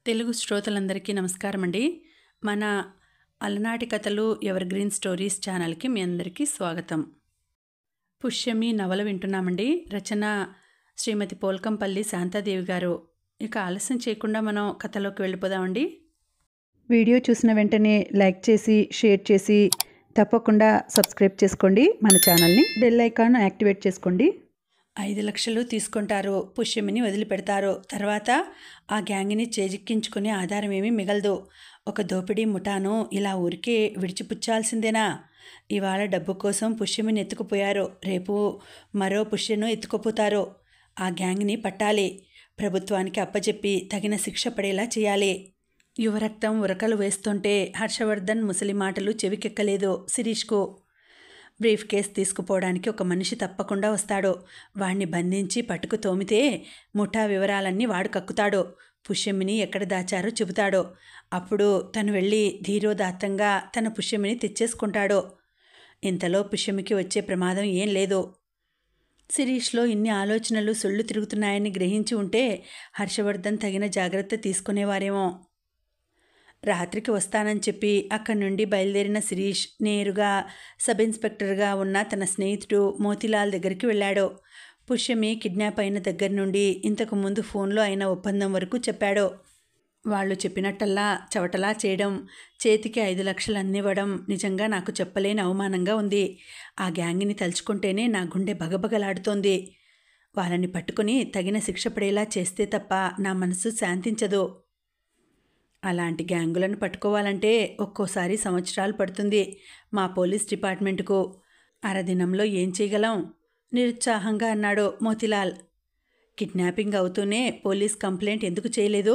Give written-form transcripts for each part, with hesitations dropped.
తెలుగు శ్రోతలందరికీ నమస్కారం అండి. మన అలనాటి కథలు ఎవర్ గ్రీన్ స్టోరీస్ ఛానల్కి మీ అందరికీ స్వాగతం. పుష్యమి నవల వింటున్నామండి. రచన శ్రీమతి పోల్కంపల్లి శాంతాదేవి గారు. ఇక ఆలస్యం చేయకుండా మనం కథలోకి వెళ్ళిపోదామండి. వీడియో చూసిన వెంటనే లైక్ చేసి షేర్ చేసి తప్పకుండా సబ్స్క్రైబ్ చేసుకోండి. మన ఛానల్ని బెల్ ఐకాన్ యాక్టివేట్ చేసుకోండి. 5 లక్షలు తీసుకుంటారు. పుష్యమిని వదిలిపెడతారు. తర్వాత ఆ గ్యాంగ్ని చేజిక్కించుకునే ఆధారం ఏమీ మిగలదు. ఒక దోపిడీ ముఠాను ఇలా ఊరికే విడిచిపుచ్చాల్సిందేనా? ఇవాళ డబ్బు కోసం పుష్యమిని ఎత్తుకుపోయారు. రేపు మరో పుష్యను ఎత్తుకుపోతారు. ఆ గ్యాంగ్ని పట్టాలి. ప్రభుత్వానికి అప్పచెప్పి తగిన శిక్ష పడేలా చేయాలి. యువరక్తం ఉరకలు వేస్తుంటే హర్షవర్ధన్ ముసలి మాటలు చెవికెక్కలేదు శిరీష్కు. బ్రీఫ్ కేస్ తీసుకుపోవడానికి ఒక మనిషి తప్పకుండా వస్తాడు. వాణ్ణి బంధించి పట్టుకు తోమితే ముఠా వివరాలన్నీ వాడు కక్కుతాడు. పుష్యమిని ఎక్కడ దాచారో చెబుతాడు. అప్పుడు తను వెళ్ళి ధీరోదాత్తంగా తన పుష్యమిని తెచ్చేసుకుంటాడు. ఇంతలో పుష్యమికి వచ్చే ప్రమాదం ఏం లేదు. శిరీష్లో ఇన్ని ఆలోచనలు సొల్లు తిరుగుతున్నాయని గ్రహించి ఉంటే హర్షవర్ధన్ తగిన జాగ్రత్త తీసుకునేవారేమో. రాత్రికి వస్తానని చెప్పి అక్కడి నుండి బయలుదేరిన శిరీష్ నేరుగా సబ్ ఇన్స్పెక్టర్గా ఉన్న తన స్నేహితుడు మోతీలాల్ దగ్గరికి వెళ్ళాడు. పుష్యమి కిడ్నాప్ అయిన దగ్గర నుండి ఇంతకు ముందు ఫోన్లో అయిన ఒప్పందం వరకు చెప్పాడు. వాళ్ళు చెప్పినట్టల్లా చవటలా చేయడం, చేతికి 5 లక్షలు అందివ్వడం నిజంగా నాకు చెప్పలేని అవమానంగా ఉంది. ఆ గ్యాంగ్ని తలుచుకుంటేనే నా గుండె బగబగలాడుతోంది. వాళ్ళని పట్టుకుని తగిన శిక్ష పడేలా చేస్తే తప్ప నా మనసు శాంతించదు. అలాంటి గ్యాంగులను పట్టుకోవాలంటే ఒక్కోసారి సంవత్సరాలు పడుతుంది. మా పోలీస్ డిపార్ట్మెంటుకు అరదినంలో ఏం చేయగలం? నిరుత్సాహంగా అన్నాడు మోతీలాల్. కిడ్నాపింగ్ అవుతూనే పోలీస్ కంప్లైంట్ ఎందుకు చేయలేదు?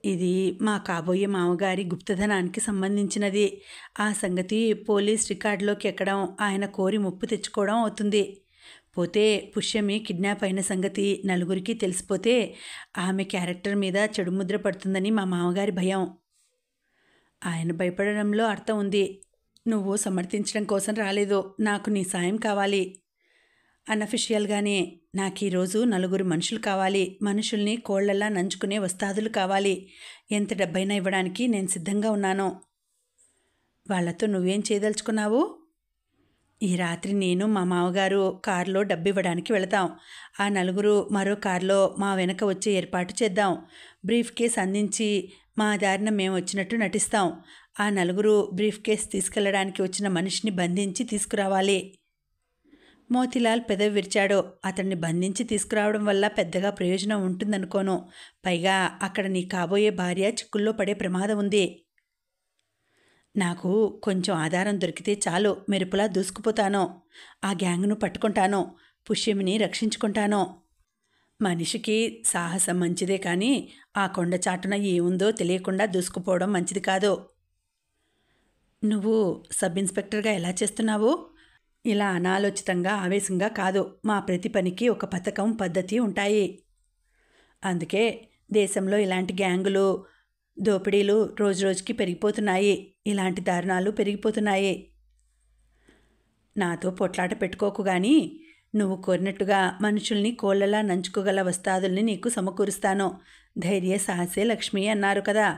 ఇది మా కాబోయే మామగారి గుప్తధనానికి సంబంధించినది. ఆ సంగతి పోలీస్ రికార్డులోకి ఎక్కడం ఆయన కోరి ముప్పు తెచ్చుకోవడం అవుతుంది. పోతే పుష్యమి కిడ్నాప్ అయిన సంగతి నలుగురికి తెలిసిపోతే ఆమె క్యారెక్టర్ మీద చెడు ముద్ర పడుతుందని మా మామగారి భయం. ఆయన భయపడడంలో అర్థం ఉంది. నువ్వు సమర్థించడం కోసం రాలేదు. నాకు నీ సాయం కావాలి. అన్అఫిషియల్గానే నాకు ఈరోజు 9 మనుషులు కావాలి. మనుషుల్ని కోళ్లలా నంచుకునే వస్తాదులు కావాలి. ఎంత డబ్బైనా ఇవ్వడానికి నేను సిద్ధంగా ఉన్నాను. వాళ్లతో నువ్వేం చేయదలుచుకున్నావు? ఈ రాత్రి నేను మా మామగారు కారులో డబ్బివ్వడానికి వెళతాం. ఆ 9 మరో కారులో మా వెనక వచ్చే ఏర్పాటు చేద్దాం. బ్రీఫ్ కేస్ అందించి మా దారిన మేము వచ్చినట్టు నటిస్తాం. ఆ 9 బ్రీఫ్ కేస్ తీసుకెళ్లడానికి వచ్చిన మనిషిని బంధించి తీసుకురావాలి. మోతీలాల్ పెదవి విరిచాడు. అతన్ని బంధించి తీసుకురావడం వల్ల పెద్దగా ప్రయోజనం ఉంటుందనుకోను. పైగా అక్కడ నీ కాబోయే భార్య చిక్కుల్లో పడే ప్రమాదం ఉంది. నాకు కొంచెం ఆధారం దొరికితే చాలు, మెరుపులా దూసుకుపోతాను. ఆ గ్యాంగ్ను పట్టుకుంటాను. పుష్యమిని రక్షించుకుంటాను. మనిషికి సాహసం మంచిదే కానీ ఆ కొండ చాటున ఏముందో తెలియకుండా దూసుకుపోవడం మంచిది కాదు. నువ్వు సబ్ ఇన్స్పెక్టర్గా ఎలా చేస్తున్నావు? ఇలా అనాలోచితంగా ఆవేశంగా కాదు. మా ప్రతి పనికి ఒక పథకం పద్ధతి ఉంటాయి. అందుకే దేశంలో ఇలాంటి గ్యాంగులు దోపిడీలు రోజురోజుకి పెరిగిపోతున్నాయి. ఇలాంటి దారుణాలు పెరిగిపోతున్నాయి. నాతో పొట్లాట పెట్టుకోకు గాని నువ్వు కోరినట్టుగా మనుషుల్ని కోళ్లలా నంచుకోగల వస్తాదుల్ని నీకు సమకూరుస్తాను. ధైర్య సాహసే లక్ష్మి అన్నారు కదా.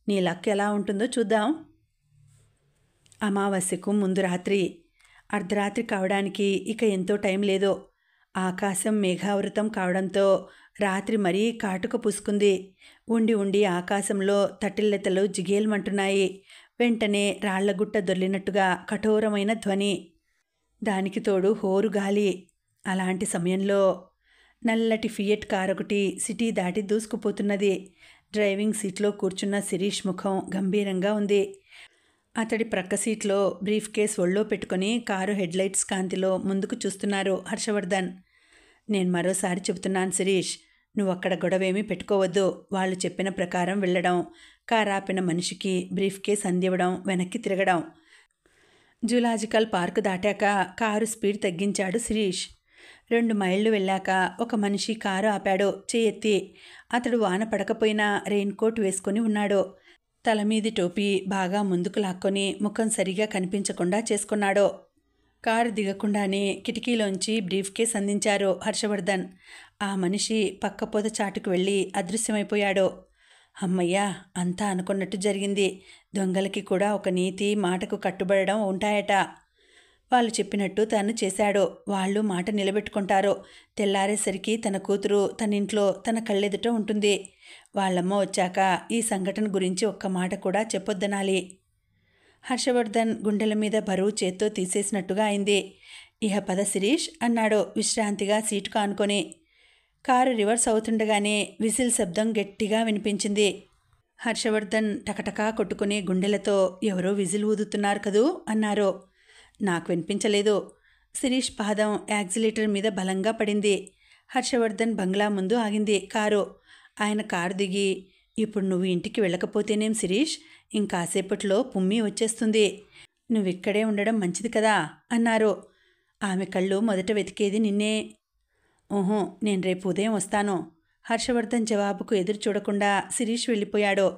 నీ లక్ ఎలా ఉంటుందో చూద్దాం. అమావాస్యకు ముందు రాత్రి. అర్ధరాత్రి కావడానికి ఇక ఎంతో టైం లేదు. ఆకాశం మేఘావృతం కావడంతో రాత్రి మరీ కాటుక పూసుకుంది. ఉండి ఉండి ఆకాశంలో తటిల్లెతలు జిగేల్మంటున్నాయి. వెంటనే రాళ్లగుట్ట దొర్లినట్టుగా కఠోరమైన ధ్వని. దానికి తోడు హోరు గాలి. అలాంటి సమయంలో నల్లటి ఫియట్ కారు ఒకటి సిటీ దాటి దూసుకుపోతున్నది. డ్రైవింగ్ సీట్లో కూర్చున్న శిరీష్ ముఖం గంభీరంగా ఉంది. అతడి ప్రక్క సీట్లో బ్రీఫ్ కేస్ ఒళ్ళో పెట్టుకుని కారు హెడ్లైట్స్ కాంతిలో ముందుకు చూస్తున్నారు హర్షవర్ధన్. నేను మరోసారి చెబుతున్నాను శిరీష్, నువ్వు అక్కడ గొడవేమీ పెట్టుకోవద్దు. వాళ్ళు చెప్పిన ప్రకారం వెళ్ళడం, కారాపిన మనిషికి బ్రీఫ్ కేస్ అందివ్వడం, వెనక్కి తిరగడం. జూలాజికల్ పార్కు దాటాక కారు స్పీడ్ తగ్గించాడు శిరీష్. 2 మైళ్ళు వెళ్ళాక ఒక మనిషి కారు ఆపాడు చేయెత్తి. అతడు వాన పడకపోయినా రెయిన్ కోట్ వేసుకొని ఉన్నాడు. తలమీది టోపీ బాగా ముందుకు లాక్కొని ముఖం సరిగా కనిపించకుండా చేసుకున్నాడు. కారు దిగకుండానే కిటికీలోంచి బ్రీఫ్ కేస్ అందించారు హర్షవర్ధన్. ఆ మనిషి పక్క పొద చాటుకు వెళ్ళి అదృశ్యమైపోయాడు. అమ్మయ్యా, అంతా అనుకున్నట్టు జరిగింది. దొంగలకి కూడా ఒక నీతి, మాటకు కట్టుబడడం ఉంటాయట. వాళ్ళు చెప్పినట్టు తను చేశాడు. వాళ్ళు మాట నిలబెట్టుకుంటారు. తెల్లారేసరికి తన కూతురు తన ఇంట్లో తన కళ్ళెదుట ఉంటుంది. వాళ్ళమ్మ వచ్చాక ఈ సంఘటన గురించి ఒక్క మాట కూడా చెప్పొద్దనాలి. హర్షవర్ధన్ గుండెల మీద బరువు చేత్తో తీసేసినట్టుగా అయింది. ఇహ పద శిరీష్ అన్నాడు విశ్రాంతిగా సీటుకు ఆనుకొని. కారు రివర్స్ అవుతుండగానే విజిల్ శబ్దం గట్టిగా వినిపించింది. హర్షవర్ధన్ టకటకా కొట్టుకునే గుండెలతో ఎవరో విజిల్ ఊదుతున్నారు కదూ అన్నారు. నాకు వినిపించలేదు. శిరీష్ పాదం యాక్సిలేటర్ మీద బలంగా పడింది. హర్షవర్ధన్ బంగ్లా ముందు ఆగింది కారు. ఆయన కారు దిగి, ఇప్పుడు నువ్వు ఇంటికి వెళ్ళకపోతేనేం శిరీష్, ఇంకాసేపట్లో పుమ్మి వచ్చేస్తుంది. నువ్విక్కడే ఉండడం మంచిది కదా అన్నారు. ఆమె కళ్ళు మొదట వెతికేది నిన్నే. ఊహూ, నేను రేపు ఉదయం వస్తాను. హర్షవర్ధన్ జవాబుకు ఎదురు చూడకుండా శిరీష్ వెళ్ళిపోయాడు.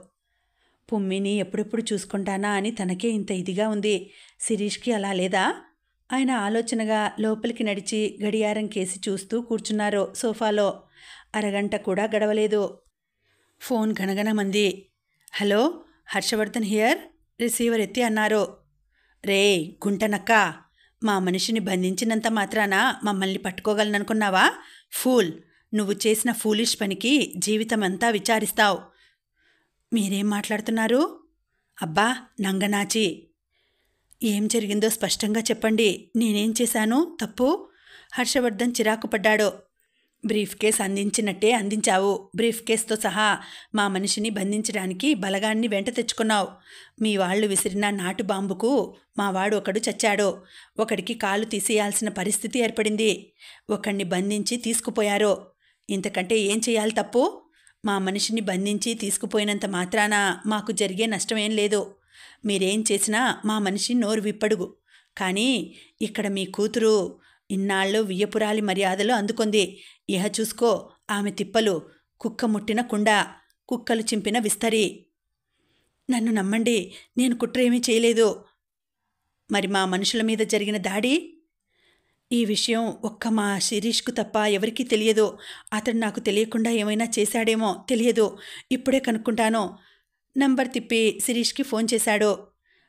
పుమ్మిని ఎప్పుడెప్పుడు చూసుకుంటానా అని తనకే ఇంత ఇదిగా ఉంది. శిరీష్కి అలా లేదా? ఆయన ఆలోచనగా లోపలికి నడిచి గడియారం కేసి చూస్తూ కూర్చున్నారు సోఫాలో. అరగంట కూడా గడవలేదు. ఫోన్ గణగణమంది. Hello, Harshavardhan here. రిసీవర్ ఎత్తి అన్నారు. రే గుంటనక్క, మా మనిషిని బంధించినంత మాత్రాన మమ్మల్ని పట్టుకోగలననుకున్నావా? ఫూల్, నువ్వు చేసిన ఫూలిష్ పనికి జీవితమంతా విచారిస్తావు. మీరేం మాట్లాడుతున్నారు? అబ్బా నంగనాచి, ఏం జరిగిందో స్పష్టంగా చెప్పండి. నేనేం చేశాను తప్పు? హర్షవర్ధన్ చిరాకు పడ్డాడు. బ్రీఫ్ కేస్ అందించినట్టే అందించావు. బ్రీఫ్ కేస్తో సహా మా మనిషిని బంధించడానికి బలగాన్ని వెంట తెచ్చుకున్నావు. మీ వాళ్ళు విసిరిన నాటు బాంబుకు మా వాడు ఒకడు చచ్చాడు. ఒకడికి కాలు తీసేయాల్సిన పరిస్థితి ఏర్పడింది. ఒకడిని బంధించి తీసుకుపోయారు. ఇంతకంటే ఏం చేయాలి తప్పు? మా మనిషిని బంధించి తీసుకుపోయినంత మాత్రాన మాకు జరిగే నష్టమేం లేదు. మీరేం చేసినా మా మనిషి నోరు విప్పడుగు. కానీ ఇక్కడ మీ కూతురు ఇన్నాళ్ళు వియ్యపురాలి మర్యాదలు అందుకుంది. ఇహ చూసుకో ఆమె తిప్పలు. కుక్క ముట్టిన కుండ, కుక్కలు చింపిన విస్తరి. నన్ను నమ్మండి, నేను కుట్ర ఏమీ చేయలేదు. మరి మా మనుషుల మీద జరిగిన దాడి? ఈ విషయం ఒక్క మా శిరీష్కు తప్ప ఎవరికీ తెలియదు. అతడు నాకు తెలియకుండా ఏమైనా చేశాడేమో తెలియదు. ఇప్పుడే కనుక్కుంటాను. నంబర్ తిప్పి శిరీష్కి ఫోన్ చేశాడు.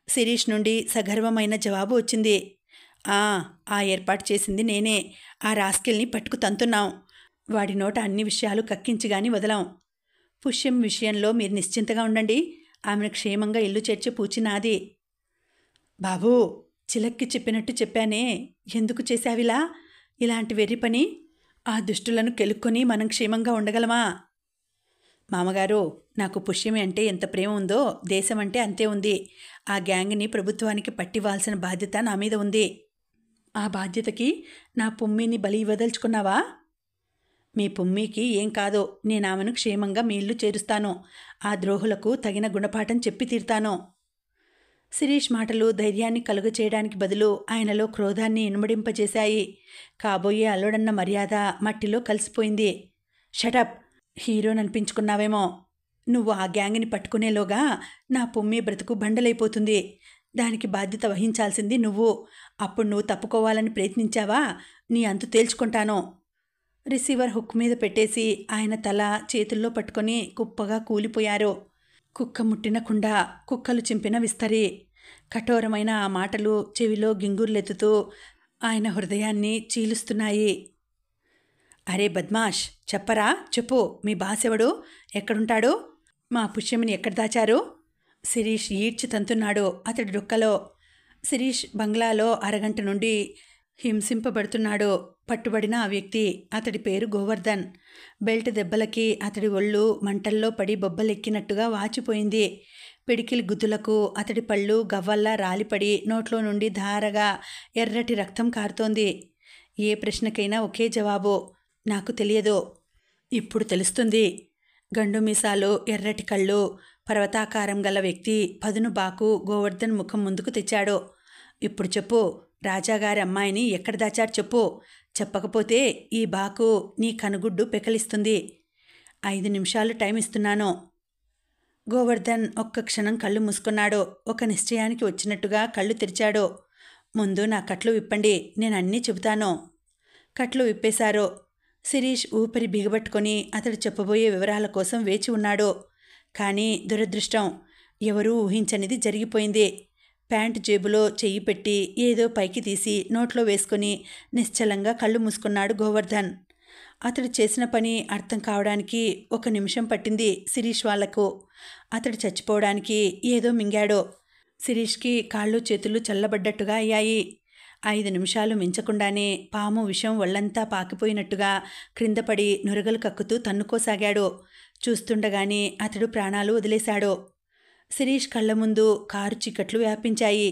శిరీష్ నుండి సగర్వమైన జవాబు వచ్చింది. ఆ ఏర్పాటు చేసింది నేనే. ఆ రాస్కెల్ని పట్టుకు తంతున్నాం. వాడి నోట అన్ని విషయాలు కక్కించిగాని వదలాం. పుష్యం విషయంలో మీరు నిశ్చింతగా ఉండండి. ఆమెను క్షేమంగా ఇల్లు చేర్చే పూచి నాది. బాబూ, చిలక్కి చెప్పినట్టు చెప్పానే, ఎందుకు చేశావిలా? ఇలాంటి వెర్రి పని? ఆ దుష్టులను కెలుక్కొని మనం క్షేమంగా ఉండగలమా? మామగారు, నాకు పుష్యమి అంటే ఎంత ప్రేమ ఉందో దేశం అంటే అంతే ఉంది. ఆ గ్యాంగ్ని ప్రభుత్వానికి పట్టివ్వాల్సిన బాధ్యత నా మీద ఉంది. ఆ బాధ్యతకి నా పుమ్మిని బలి ఇవ్వదలుచుకున్నావా? మీ పుమ్మికి ఏం కాదో నేను ఆమెను క్షేమంగా మీ ఇల్లు చేరుస్తాను. ఆ ద్రోహులకు తగిన గుణపాఠం చెప్పి తీరుతాను. శిరీష్ మాటలు ధైర్యాన్ని కలుగచేయడానికి బదులు ఆయనలో క్రోధాన్ని ఇనుమడింపజేశాయి. కాబోయే అల్లుడన్న మర్యాద మట్టిలో కలిసిపోయింది. షటప్, హీరోననిపించుకున్నావేమో. నువ్వు ఆ గ్యాంగ్ని పట్టుకునేలోగా నా పుమ్మి బ్రతుకు బండలైపోతుంది. దానికి బాధ్యత వహించాల్సింది నువ్వు. అప్పుడు నువ్వు తప్పుకోవాలని ప్రయత్నించావా? నీ అంతు తేల్చుకుంటాను. రిసీవర్ హుక్ మీద పెట్టేసి ఆయన తల చేతుల్లో పట్టుకొని కుప్పగా కూలిపోయారు. కుక్క ముట్టిన కుండ, కుక్కలు చింపిన విస్తరి. కఠోరమైన ఆ మాటలు చెవిలో గింగుర్లెత్తుతూ ఆయన హృదయాన్ని చీలుస్తున్నాయి. అరే బద్మాష్, చెప్పరా, చెప్పు. మీ బాసెవడు? ఎక్కడుంటాడు? మా పుష్యమిని ఎక్కడ దాచారు? శిరీష్ ఈడ్చి తంతున్నాడు అతడి డొక్కలో. శిరీష్ బంగ్లాలో అరగంట నుండి హింసింపబడుతున్నాడు. పట్టుబడిన ఆ వ్యక్తి, అతడి పేరు గోవర్ధన్. బెల్ట్ దెబ్బలకి అతడి ఒళ్ళు మంటల్లో పడి బొబ్బలెక్కినట్టుగా వాచిపోయింది. పిడికిలి గుద్దులకు అతడి పళ్ళు గవ్వల్లా రాలిపడి నోట్లో నుండి ధారగా ఎర్రటి రక్తం కారుతోంది. ఏ ప్రశ్నకైనా ఒకే జవాబు, నాకు తెలియదు. ఇప్పుడు తెలుస్తుంది. గండు మీసాలు, ఎర్రటి కళ్ళు, పర్వతాకారం గల వ్యక్తి పదును బాకు గోవర్ధన్ ముఖం ముందుకు తెచ్చాడు. ఇప్పుడు చెప్పు, రాజాగారి అమ్మాయిని ఎక్కడ దాచారు చెప్పు. చెప్పకపోతే ఈ బాకు నీ కనుగుడ్డు పెకలిస్తుంది. 5 నిమిషాలు టైం ఇస్తున్నాను. గోవర్ధన్ ఒక్క క్షణం కళ్ళు మూసుకున్నాడు. ఒక నిశ్చయానికి వచ్చినట్టుగా కళ్ళు తెరిచాడు. ముందు నా కట్లు విప్పండి, నేను అన్నీ చెబుతాను. కట్లు విప్పేశారు. శిరీష్ ఊపిరి బిగబట్టుకొని అతడు చెప్పబోయే వివరాల కోసం వేచి ఉన్నాడు. కానీ దురదృష్టం, ఎవరూ ఊహించనిది జరిగిపోయింది. ప్యాంటు జేబులో చెయ్యి పెట్టి ఏదో పైకి తీసి నోట్లో వేసుకుని నిశ్చలంగా కళ్ళు మూసుకున్నాడు గోవర్ధన్. అతడు చేసిన పని అర్థం కావడానికి 1 నిమిషం పట్టింది శిరీష్ వాళ్లకు. అతడు చచ్చిపోవడానికి ఏదో మింగాడు. శిరీష్కి కాళ్ళు చేతులు చల్లబడ్డట్టుగా అయ్యాయి. 5 నిమిషాలు మించకుండానే పాము విషం ఒళ్లంతా పాకిపోయినట్టుగా క్రిందపడి నురగలు కక్కుతూ తన్నుకోసాగాడు. చూస్తుండగానే అతడు ప్రాణాలు వదిలేశాడు. శిరీష్ కళ్ల ముందు కారు చీకట్లు వ్యాపించాయి.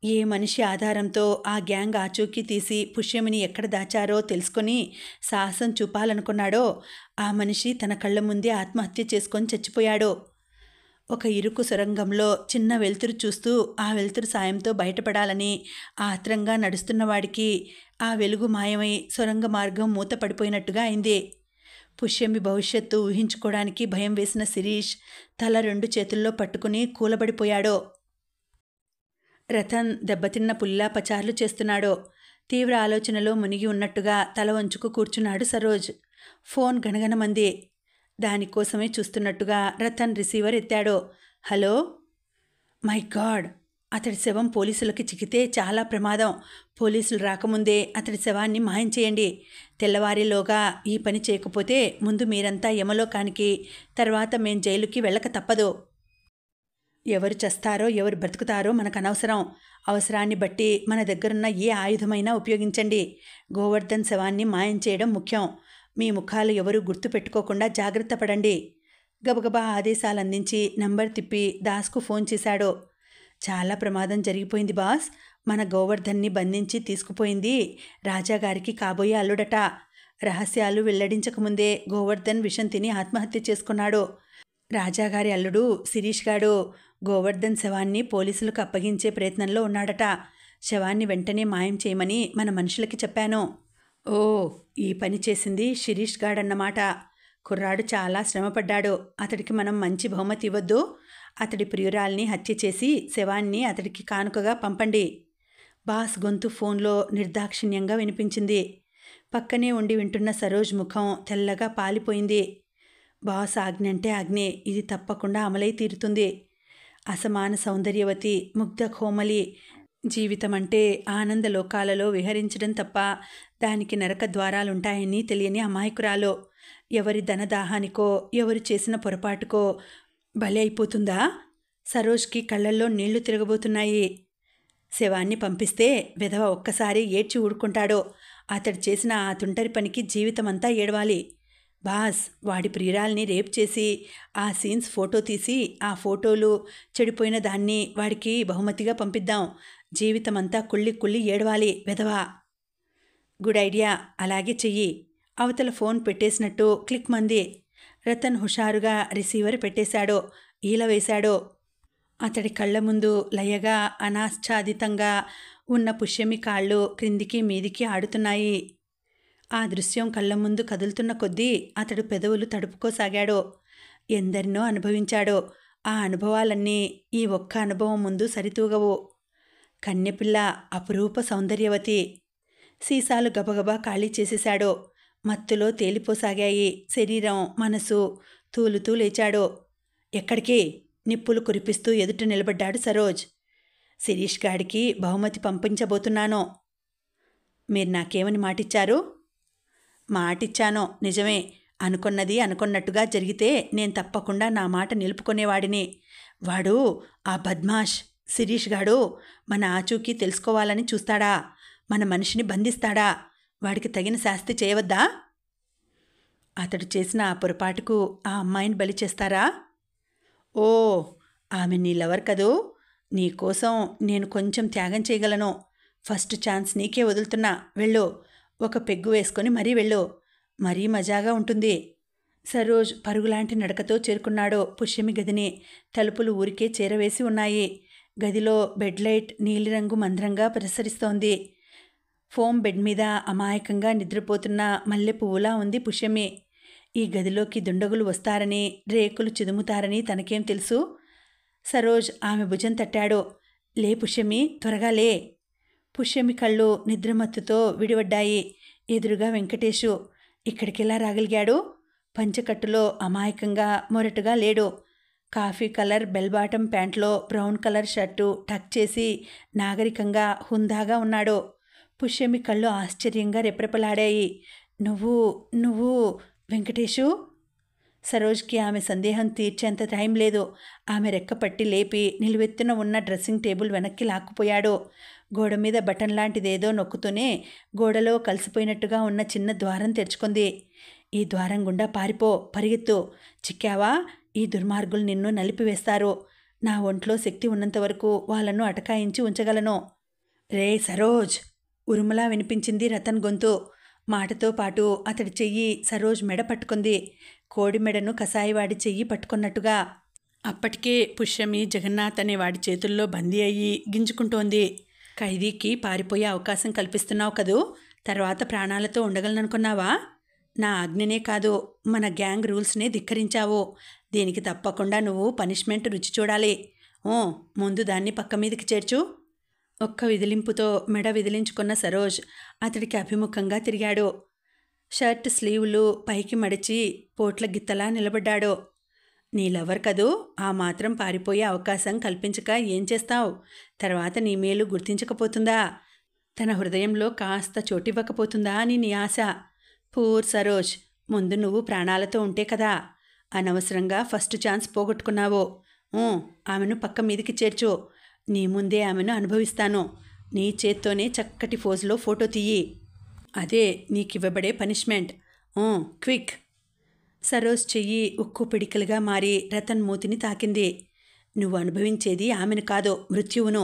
ఏ మనిషి ఆధారంతో ఆ గ్యాంగ్ ఆచూకీ తీసి పుష్యమిని ఎక్కడ దాచారో తెలుసుకొని సాహసం చూపాలనుకున్నాడో ఆ మనిషి తన కళ్ల ముందే ఆత్మహత్య చేసుకొని చచ్చిపోయాడు. ఒక ఇరుకు సొరంగంలో చిన్న వెలుతురు చూస్తూ ఆ వెలుతురు సాయంతో బయటపడాలని ఆత్రంగా నడుస్తున్నవాడికి ఆ వెలుగు మాయమై సొరంగ మార్గం మూతపడిపోయినట్టుగా అయింది. పుష్యమి భవిష్యత్తు ఊహించుకోవడానికి భయం వేసిన శిరీష్ తల 2 చేతుల్లో పట్టుకుని కూలబడిపోయాడు. రతన్ దెబ్బతిన్న పుల్లా పచార్లు చేస్తున్నాడు. తీవ్ర ఆలోచనలో మునిగి ఉన్నట్టుగా తల వంచుకు కూర్చున్నాడు సరోజ్. ఫోన్ గణగణమంది. దానికోసమే చూస్తున్నట్టుగా రతన్ రిసీవర్ ఎత్తాడు. హలో. మై గాడ్, అతడి శవం పోలీసులకి చిక్కితే చాలా ప్రమాదం. పోలీసులు రాకముందే అతడి శవాన్ని మాయం చేయండి. తెల్లవారిలోగా ఈ పని చేయకపోతే ముందు మీరంతా యమలోకానికి, తర్వాత మేం జైలుకి వెళ్ళక తప్పదు. ఎవరు చస్తారో ఎవరు బ్రతుకుతారో మనకు అనవసరం. అవసరాన్ని బట్టి మన దగ్గరున్న ఏ ఆయుధమైనా ఉపయోగించండి. గోవర్ధన్ శవాన్ని మాయం చేయడం ముఖ్యం. మీ ముఖాలు ఎవరు గుర్తు పెట్టుకోకుండా జాగ్రత్త పడండి. గబగబా ఆదేశాలు అందించి నంబర్ తిప్పి దాస్కు ఫోన్ చేశాడు. చాలా ప్రమాదం జరిగిపోయింది బాస్. మన గోవర్ధన్ని బంధించి తీసుకుపోయింది రాజాగారికి కాబోయే అల్లుడట. రహస్యాలు వెల్లడించకముందే గోవర్ధన్ విషం తిని ఆత్మహత్య చేసుకున్నాడు. రాజాగారి అల్లుడు శిరీష్ గాడు గోవర్ధన్ శవాన్ని పోలీసులకు అప్పగించే ప్రయత్నంలో ఉన్నాడట. శవాన్ని వెంటనే మాయం చేయమని మన మనుషులకి చెప్పాను. ఓ, ఈ పని చేసింది శిరీష్ గాడన్నమాట. కుర్రాడు చాలా శ్రమపడ్డాడు. అతడికి మనం మంచి బహుమతి ఇవ్వద్దు. అతడి ప్రియురాల్ని హత్య చేసి శవాన్ని అతడికి కానుకగా పంపండి. బాస్ గొంతు ఫోన్లో నిర్దాక్షిణ్యంగా వినిపించింది. పక్కనే ఉండి వింటున్న సరోజ్ ముఖం తెల్లగా పాలిపోయింది. బాస్ ఆజ్ఞంటే ఆజ్ఞే, ఇది తప్పకుండా అమలై తీరుతుంది. అసమాన సౌందర్యవతి, ముగ్ధ కోమలి జీవితం అంటే ఆనందలోకాలలో విహరించడం తప్ప దానికి నరక ద్వారాలుంటాయని తెలియని అమాయకురాలో ఎవరి ధనదాహానికో ఎవరు చేసిన పొరపాటుకో బలి అయిపోతుందా? సరోజ్కి కళ్ళల్లో నీళ్లు తిరగబోతున్నాయి. శవాన్ని పంపిస్తే విధవ ఒక్కసారి ఏడ్చి ఊడుకుంటాడో. అతడు చేసిన ఆ తుంటరి పనికి జీవితమంతా ఏడవాలి. బాస్, వాడి ప్రియురాల్ని రేప్ చేసి ఆ సీన్స్ ఫోటో తీసి ఆ ఫోటోలు చెడిపోయిన దాన్ని వాడికి బహుమతిగా పంపిద్దాం. జీవితమంతా కుళ్ళి కుళ్ళి ఏడవాలి విధవా. గుడ్ ఐడియా, అలాగే చెయ్యి. అవతల ఫోన్ పెట్టేసినట్టు క్లిక్ మంది. రతన్ హుషారుగా రిసీవర్ పెట్టేశాడు. ఈల వేశాడు. అతడి కళ్ళ ముందు లయగా అనాచ్ఛాదితంగా ఉన్న పుష్యమి కాళ్ళు క్రిందికి మీదికి ఆడుతున్నాయి. ఆ దృశ్యం కళ్ళ ముందు కదులుతున్న కొద్దీ అతడు పెదవులు తడుపుకోసాగాడు. ఎందరినో అనుభవించాడు. ఆ అనుభవాలన్నీ ఈ ఒక్క అనుభవం ముందు సరితూగవు. కన్నెపిల్ల, అపురూప సౌందర్యవతి. సీసాలు గబగబా ఖాళీ చేసేశాడు. మత్తులో తేలిపోసాగాయి శరీరం, మనసు. తూలుతూ లేచాడు. ఎక్కడికి? నిప్పులు కురిపిస్తూ ఎదుట నిలబడ్డాడు సరోజ్. శిరీష్ గాడికి బహుమతి పంపించబోతున్నాను. మీరు నాకేమని మాటిచ్చారు? మాటిచ్చానో నిజమే. అనుకున్నది అనుకున్నట్టుగా జరిగితే నేను తప్పకుండా నా మాట నిలుపుకునేవాడిని. వాడు ఆ బద్మాష్ శిరీష్ గాడు మన ఆచూకీ తెలుసుకోవాలని చూస్తాడా? మన మనిషిని బంధిస్తాడా? వాడికి తగిన శాస్తి చేయవద్దా? అతడు చేసిన ఆ పొరపాటుకు ఆ అమ్మాయిని బలి చేస్తారా? ఓ, ఆమె నీ లవర్ కదూ. నీకోసం నేను కొంచెం త్యాగం చేయగలను. ఫస్ట్ ఛాన్స్ నీకే వదులుతున్నా. వెళ్ళు. ఒక పెగ్గు వేసుకొని మరీ వెళ్ళు. మరీ మజాగా ఉంటుంది. సరోజ్ పరుగులాంటి నడకతో చేరుకున్నాడు పుష్యమి గదిని. తలుపులు ఊరికే చేరవేసి ఉన్నాయి. గదిలో బెడ్ లైట్ నీలిరంగు మంద్రంగా ప్రసరిస్తోంది. ఫోమ్ బెడ్ మీద అమాయకంగా నిద్రపోతున్న మల్లె పువ్వులా ఉంది పుష్యమి. ఈ గదిలోకి దుండగులు వస్తారని, రేకులు చిదుముతారని తనకేం తెలుసు? సరోజ్ ఆమె భుజం తట్టాడు. లే పుష్యమి, త్వరగా లే. పుష్యమి కళ్ళు నిద్రమత్తుతో విడివడ్డాయి. ఎదురుగా వెంకటేశు. ఇక్కడికెలా రాగలిగాడు? పంచకట్టులో అమాయకంగా మొరటుగా లేడు. కాఫీ కలర్ బెల్ బాటమ్ ప్యాంట్లో బ్రౌన్ కలర్ షర్టు టక్ చేసి నాగరికంగా హుందాగా ఉన్నాడు. పుష్యమి కళ్ళు ఆశ్చర్యంగా రెపరెపలాడాయి. నువ్వు నువ్వు వెంకటేషు? సరోజ్కి ఆమె సందేహం తీర్చేంత టైం లేదు. ఆమె రెక్కపట్టి లేపి నిలువెత్తున ఉన్న డ్రెస్సింగ్ టేబుల్ వెనక్కి లాక్కుపోయాడు. గోడ మీద బటన్ లాంటిదేదో నొక్కుతూనే గోడలో కలిసిపోయినట్టుగా ఉన్న చిన్న ద్వారం తెరుచుకుంది. ఈ ద్వారం గుండా పారిపో, పరిగెత్తు. చిక్కావా? ఈ దుర్మార్గులు నిన్ను నలిపివేస్తారు. నా ఒంట్లో శక్తి ఉన్నంత వరకు వాళ్ళను అటకాయించి ఉంచగలను. రే సరోజ్! ఉరుములా వినిపించింది రతన్ గొంతు. మాటతో పాటు అతడి చెయ్యి సరోజ్ మెడ పట్టుకుంది. కోడి మెడను కసాయివాడి చెయ్యి పట్టుకున్నట్టుగా. అప్పటికే పుష్యమి జగన్నాథ్ అనే వాడి చేతుల్లో బందీ అయ్యి గింజుకుంటోంది. ఖైదీకి పారిపోయే అవకాశం కల్పిస్తున్నావు కదూ, తర్వాత ప్రాణాలతో ఉండగలననుకున్నావా? నా ఆజ్ఞనే కాదు, మన గ్యాంగ్ రూల్స్నే ధిక్కరించావు. దీనికి తప్పకుండా నువ్వు పనిష్మెంట్ రుచి చూడాలి. ముందు దాన్ని పక్క మీదకి చేర్చు. ఒక్క విదిలింపుతో మెడ విదిలించుకున్న సరోజ్ అతడికి అభిముఖంగా తిరిగాడు. షర్ట్ స్లీవులు పైకి మడిచి పోట్ల గిత్తలా నిలబడ్డాడు. నీ లవర్ కదూ, ఆ మాత్రం పారిపోయే అవకాశం కల్పించక ఏం చేస్తావు? తర్వాత నీ మేలు గుర్తించకపోతుందా? తన హృదయంలో కాస్త చోటివ్వకపోతుందా అని నీ ఆశ? పూర్ సరోజ్, ముందు నువ్వు ప్రాణాలతో ఉంటే కదా. అనవసరంగా ఫస్ట్ ఛాన్స్ పోగొట్టుకున్నావు. ఆమెను పక్క మీదికి చేర్చు. నీ ముందే ఆమెను అనుభవిస్తాను. నీ చేత్తోనే చక్కటి ఫోజులో ఫోటో తీయి. అదే నీకివ్వబడే పనిష్మెంట్. క్విక్. సరోజ్ చెయ్యి ఉక్కు పిడికలుగా మారి రతన్ మూతిని తాకింది. నువ్వు అనుభవించేది ఆమెను కాదు, మృత్యువును.